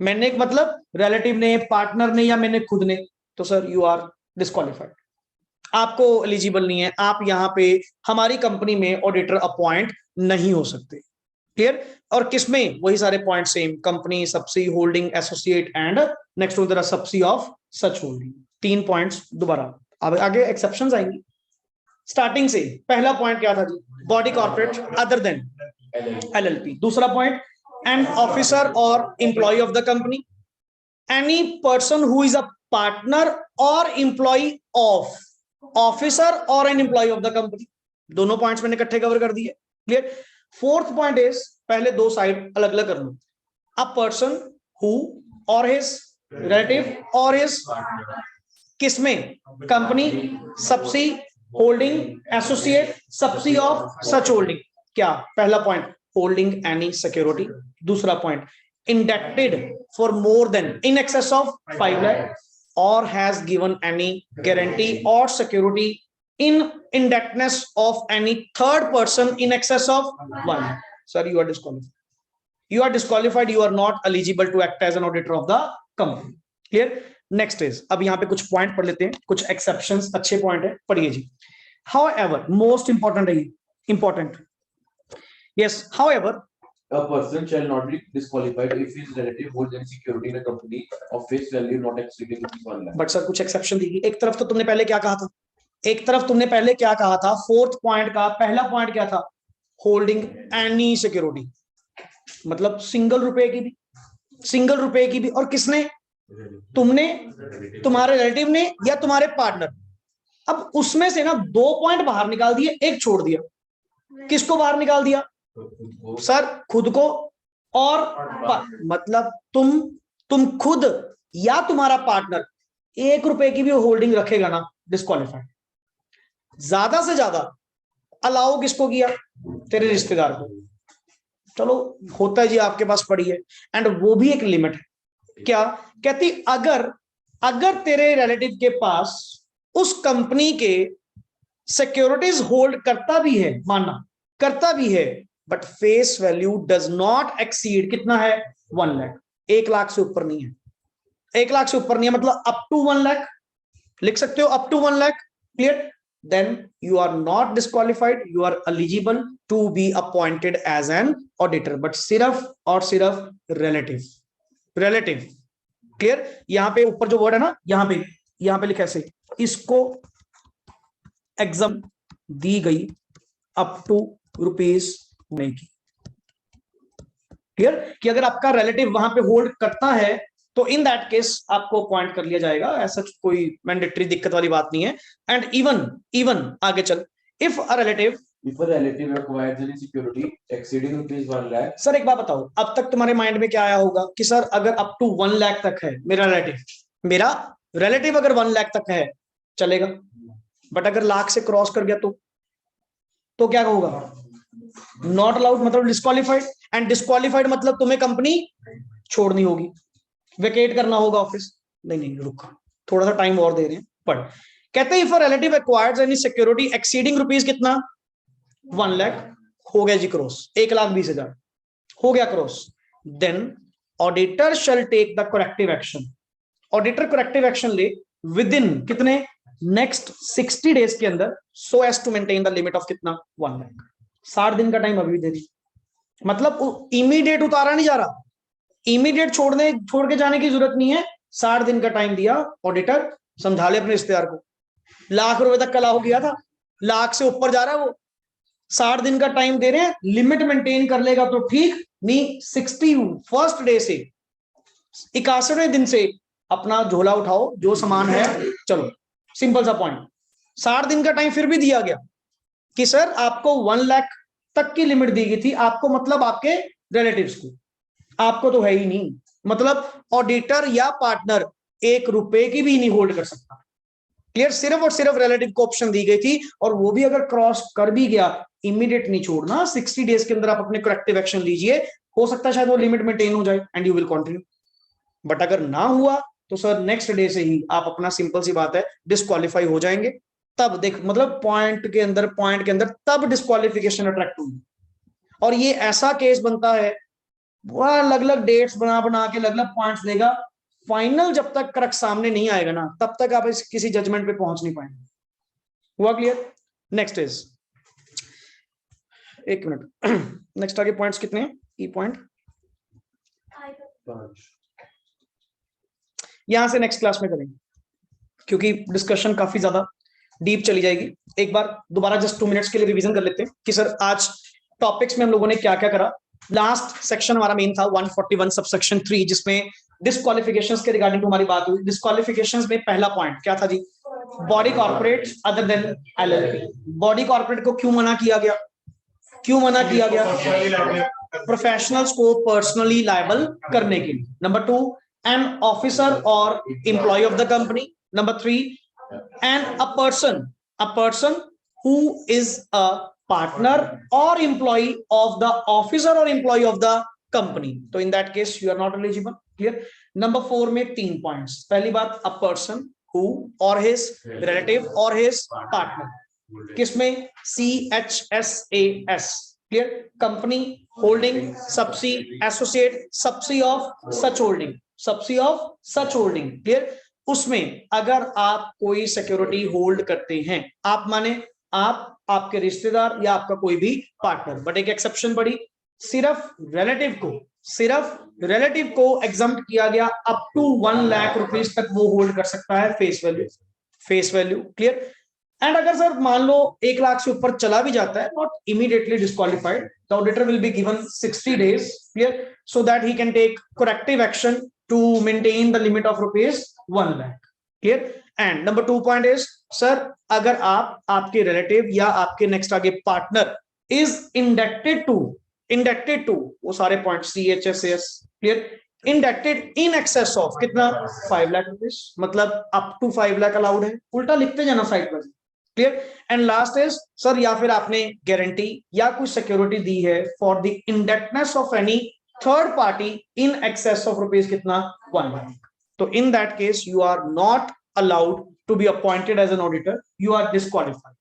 मैंने मतलब रिलेटिव ने, पार्टनर ने या मैंने खुद ने, तो सर यू आर डिस्क्वालिफाइड, आपको एलिजिबल नहीं है, आप यहां पे हमारी कंपनी में ऑडिटर अपॉइंट नहीं हो सकते। क्लियर? और किसमें? वही सारे point same, company, subsi, holding, associate and next होता है subsi of such holding. 3 points दोबारा। अब आगे एक्सेप्शंस आएंगी। स्टार्टिंग से पहला पॉइंट क्या था जी? Body corporate other than LLP. दूसरा पॉइंट, एन ऑफिसर और employee of the company, any person who is a partner or employee of, officer or an employee of the company. दोनों points मैंने इकट्ठे कवर कर दिए। क्लियर? फोर्थ पॉइंट इज, पहले 2 side अलग अलग कर लो, a person who or his relative or his, किसमें? Company, subsi, holding, associate, subsi of such holding. क्या? पहला पॉइंट होल्डिंग एनी सिक्योरिटी। दूसरा point indebted for more than in excess of 5 lakh or has given any guarantee or security in indebtedness of any third person in excess of 1 lakh. Sir, you are disqualified. You are disqualified. You are not eligible to act as an auditor of the company. Clear? Next is, अब यहाँ पे कुछ point पढ़ लेते हैं, कुछ exceptions, अच्छे point है, पढ़िए जी। However, most important है, important. Yes, however, A person shall not be disqualified if his relative holds any security in a company of face value not exceeding 1 lakh. but sir कुछ exception दी। एक तरफ तो तुमने पहले क्या कहा था? एक तरफ तुमने पहले क्या कहा था? फोर्थ पॉइंट का पहला पॉइंट क्या था? होल्डिंग एनी सिक्योरिटी, मतलब सिंगल रुपए की भी, सिंगल रुपए की भी। और किसने? तुमने, तुम्हारे रिलेटिव ने या तुम्हारे पार्टनर। अब उसमें से ना 2 पॉइंट बाहर निकाल दिए, एक छोड़ दिया। किसको बाहर निकाल दिया? सर खुद को और मतलब तुम खुद या तुम्हारा पार्टनर 1 रुपए की भी होल्डिंग रखेगा ना, डिस्क्वालिफाइड। ज्यादा से ज्यादा अलाउ किसको किया? तेरे रिश्तेदार को। चलो होता है जी, आपके पास पड़ी है, एंड वो भी एक लिमिट है। क्या कहती? अगर अगर तेरे रिलेटिव के पास उस कंपनी के सिक्योरिटीज होल्ड करता भी है, मानना करता भी है, but face value does not exceed, कितना है? 1 लाख। 1 लाख से ऊपर नहीं है, 1 लाख से ऊपर नहीं है, मतलब अप टू 1 लाख लिख सकते हो, up to 1 lakh. Clear? then you are not disqualified, you are eligible to be appointed as an auditor, but सिर्फ और सिर्फ relative। क्लियर? यहां पे ऊपर जो वर्ड है ना, यहां पे लिखा ऐसे, इसको एग्जाम दी गई अप टू रुपीज होने की। क्लियर? कि अगर आपका रिलेटिव वहां पे होल्ड करता है तो इन दैट केस आपको अपॉइंट कर लिया जाएगा, ऐसा कोई मैंडेटरी दिक्कत वाली बात नहीं है। एंड इवन आगे चल, if a relative acquires any security exceeding rupees 1 lakh. Sir एक बात बताओ, अब तक तुम्हारे माइंड में क्या आया होगा कि सर अगर अप टू 1 लाख तक है मेरा रिलेटिव अगर 1 लाख तक है चलेगा, बट अगर लाख से क्रॉस कर गया तो क्या होगा? नॉट अलाउड, मतलब डिस्क्वालिफाइड। एंड डिस्क्वालिफाइड मतलब तुम्हें कंपनी छोड़नी होगी, वेकेट करना होगा ऑफिस। नहीं रुक, थोड़ा सा टाइम और दे रहे हैं, पढ़। कहते हैं if a relative acquires any security exceeding rupees कितना? 1 लाख। हो गया जी क्रॉस, 1,20,000 हो गया cross. Then auditor shall take the corrective action. Auditor corrective action ले विद इन कितने? नेक्स्ट 60 डेज के अंदर, so as to maintain the limit of कितना? 1 लाख। 60 दिन का टाइम अभी दे दी, मतलब इमीडिएट उतारा नहीं जा रहा, इमीडिएट छोड़ के जाने की जरूरत नहीं है। 60 दिन का टाइम दिया, ऑडिटर समझा ले अपने रिश्तेदार को। लाख रुपए तक का लाभ गया था, लाख से ऊपर जा रहा है वो, 60 दिन का टाइम दे रहे हैं, लिमिट मेंटेन कर लेगा तो ठीक, नहीं 61st डे से 61वें दिन से अपना झोला उठाओ, जो सामान है चलो, सिंपल सा पॉइंट। 60 दिन का टाइम फिर भी दिया गया कि सर आपको 1 लाख तक की लिमिट दी गई थी, आपको मतलब आपके रिलेटिव्स को, आपको तो है ही नहीं, मतलब ऑडिटर या पार्टनर 1 रुपए की भी नहीं होल्ड कर सकता। क्लियर? सिर्फ और सिर्फ रिलेटिव को ऑप्शन दी गई थी, और वो भी अगर क्रॉस कर भी गया इमीडिएट नहीं छोड़ना, 60 डेज के अंदर आप अपने करेक्टिव एक्शन लीजिए, हो सकता है शायद वो लिमिट मेंटेन हो जाए and you will continue. But अगर ना हुआ तो सर नेक्स्ट डे से ही आप अपना, सिंपल सी बात है, डिस्क्वालीफाई हो जाएंगे। तब देख, मतलब पॉइंट के अंदर तब डिस्क्वालिफिकेशन अट्रैक्ट होगी। और ये ऐसा केस बनता है, वो अलग अलग डेट्स बना के अलग अलग पॉइंट्स देगा, फाइनल जब तक करेक्ट सामने नहीं आएगा ना, तब तक आप किसी जजमेंट पे पहुंच नहीं पाएंगे। हुआ क्लियर? नेक्स्ट इज, एक मिनट, नेक्स्ट आगे पॉइंट्स कितने हैं? ई पॉइंट 5. यहां से नेक्स्ट क्लास में करेंगे, क्योंकि डिस्कशन काफी ज्यादा डीप चली जाएगी। एक बार दोबारा जस्ट 2 मिनट्स के लिए रिवीजन कर लेते हैं कि सर आज टॉपिक्स में हम लोगों ने क्या क्या करा। लास्ट सेक्शन हमारा मेन था 141 सबसेक्शन 3, जिसमें डिस्क्वालिफिकेशंस के रिगार्डिंग हमारी बात हुई। डिस्क्वालिफिकेशंस में पहला पॉइंट क्या था जी? Body corporate other than LLP. Body corporate को क्यों मना किया गया? प्रोफेशनल्स को पर्सनली लायबल करने के लिए। नंबर 2, एन ऑफिसर और employee of the company. Number 3, and a person who is a partner or employee of the officer or employee of the company, तो in that case you are not eligible. Clear? Number 4 में 3 points। पहली बात, a person who or his relative or his partner, किसमें? CHSAS। Clear? company holding subsidy associate subsidy of such holding। Clear? उसमें अगर आप कोई security hold करते हैं, आप माने आप, आपके रिश्तेदार या आपका कोई भी पार्टनर, बट एक एक्सेप्शन पड़ी, सिर्फ रिलेटिव को एग्जम्प्ट किया गया, अप टू 1 लाख रुपीस तक वो होल्ड कर सकता है फेस वैल्यू। क्लियर? एंड अगर सर मान लो 1 लाख से ऊपर चला भी जाता है, not immediately disqualified, the auditor will be given 60 days, clear, so that he can take corrective action to maintain the limit of rupees 1 lakh. Clear? And number 2 point is, sir अगर आप, आपके रिलेटिव या आपके नेक्स्ट आगे partner is इंडेक्टेड to वो सारे point CHSAS। Clear? Indebted in excess of कितना? 5 lakh rupees, मतलब अप टू 5 लाख अलाउड है। उल्टा लिखते जाना साइड पर, clear. And last is sir, या फिर आपने गारंटी या कुछ सिक्योरिटी दी है for the indebtedness of any third party in excess of rupees कितना 1 लाख, तो in that case you are not allowed to be appointed as an auditor, you are disqualified.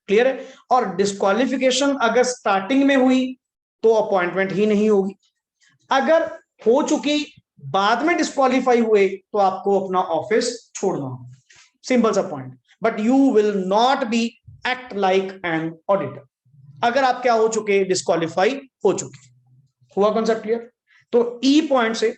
Clear है। और डिस्क्वालिफिकेशन अगर starting में हुई तो अपॉइंटमेंट ही नहीं होगी, अगर हो चुकी बाद में डिस्क्वालीफाई हुए तो आपको अपना ऑफिस छोड़ना होगा, सिंपल सा point. But you will not be act like an auditor अगर आप क्या हो चुके, डिस्क्वालीफाई हो चुके। हुआ कॉन्सेप्ट क्लियर। तो ई पॉइंट से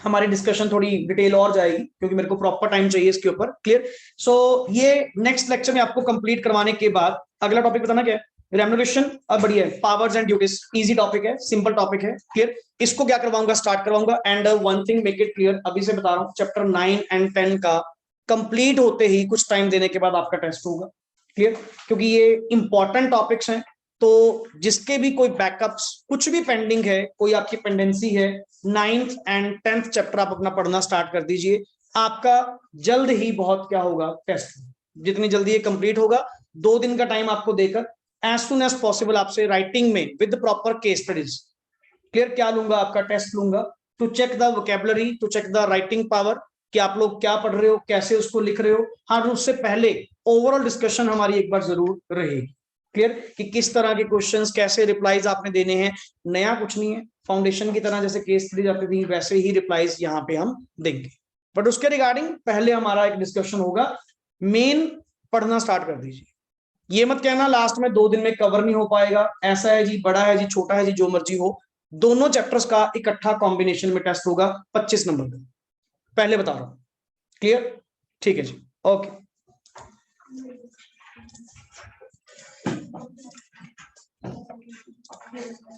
हमारी डिस्कशन थोड़ी डिटेल और जाएगी क्योंकि मेरे को प्रॉपर टाइम चाहिए इसके ऊपर। क्लियर। सो ये नेक्स्ट लेक्चर में आपको कंप्लीट करवाने के बाद अगला टॉपिक बताना क्या है, रेम्युनरेशन। अब बढ़िया है, powers and duties, easy topic है, सिंपल टॉपिक है। क्लियर। इसको क्या करवाऊंगा, स्टार्ट करवाऊंगा। And one thing make it clear, अभी से बता रहा हूं, चैप्टर 9 एंड 10 का कंप्लीट होते ही कुछ टाइम देने के बाद आपका टेस्ट होगा। क्लियर। क्योंकि ये इंपॉर्टेंट टॉपिक्स हैं, तो जिसके भी कोई बैकअप्स कुछ भी पेंडिंग है, कोई आपकी पेंडेंसी है, 9th एंड 10th चैप्टर आप अपना पढ़ना स्टार्ट कर दीजिए। आपका जल्द ही बहुत क्या होगा, टेस्ट। जितनी जल्दी ये कंप्लीट होगा, 2 दिन का टाइम आपको देकर एज सुन एज पॉसिबल आपसे राइटिंग में with proper case studies, clear, क्या लूंगा, आपका टेस्ट लूंगा to check the vocabulary, to check the writing power, कि आप लोग क्या पढ़ रहे हो, कैसे उसको लिख रहे हो। हाँ, उससे पहले ओवरऑल डिस्कशन हमारी एक बार जरूर रहेगी। क्लियर, कि किस तरह के क्वेश्चंस, कैसे रिप्लाईज आपने देने हैं। नया कुछ नहीं है, फाउंडेशन की तरह जैसे केस स्टडी आती थी वैसे ही रिप्लाईज यहाँ पे हम देंगे। बट उसके रिगार्डिंग पहले हमारा एक डिस्कशन होगा। मेन पढ़ना स्टार्ट कर दीजिए, ये मत कहना लास्ट में 2 दिन में कवर नहीं हो पाएगा, ऐसा है जी, बड़ा है जी, छोटा है जी, जो मर्जी हो। दोनों चैप्टर्स का इकट्ठा कॉम्बिनेशन में टेस्ट होगा 25 नंबर का, पहले बता रहा हूं। क्लियर, ठीक है जी, ओके।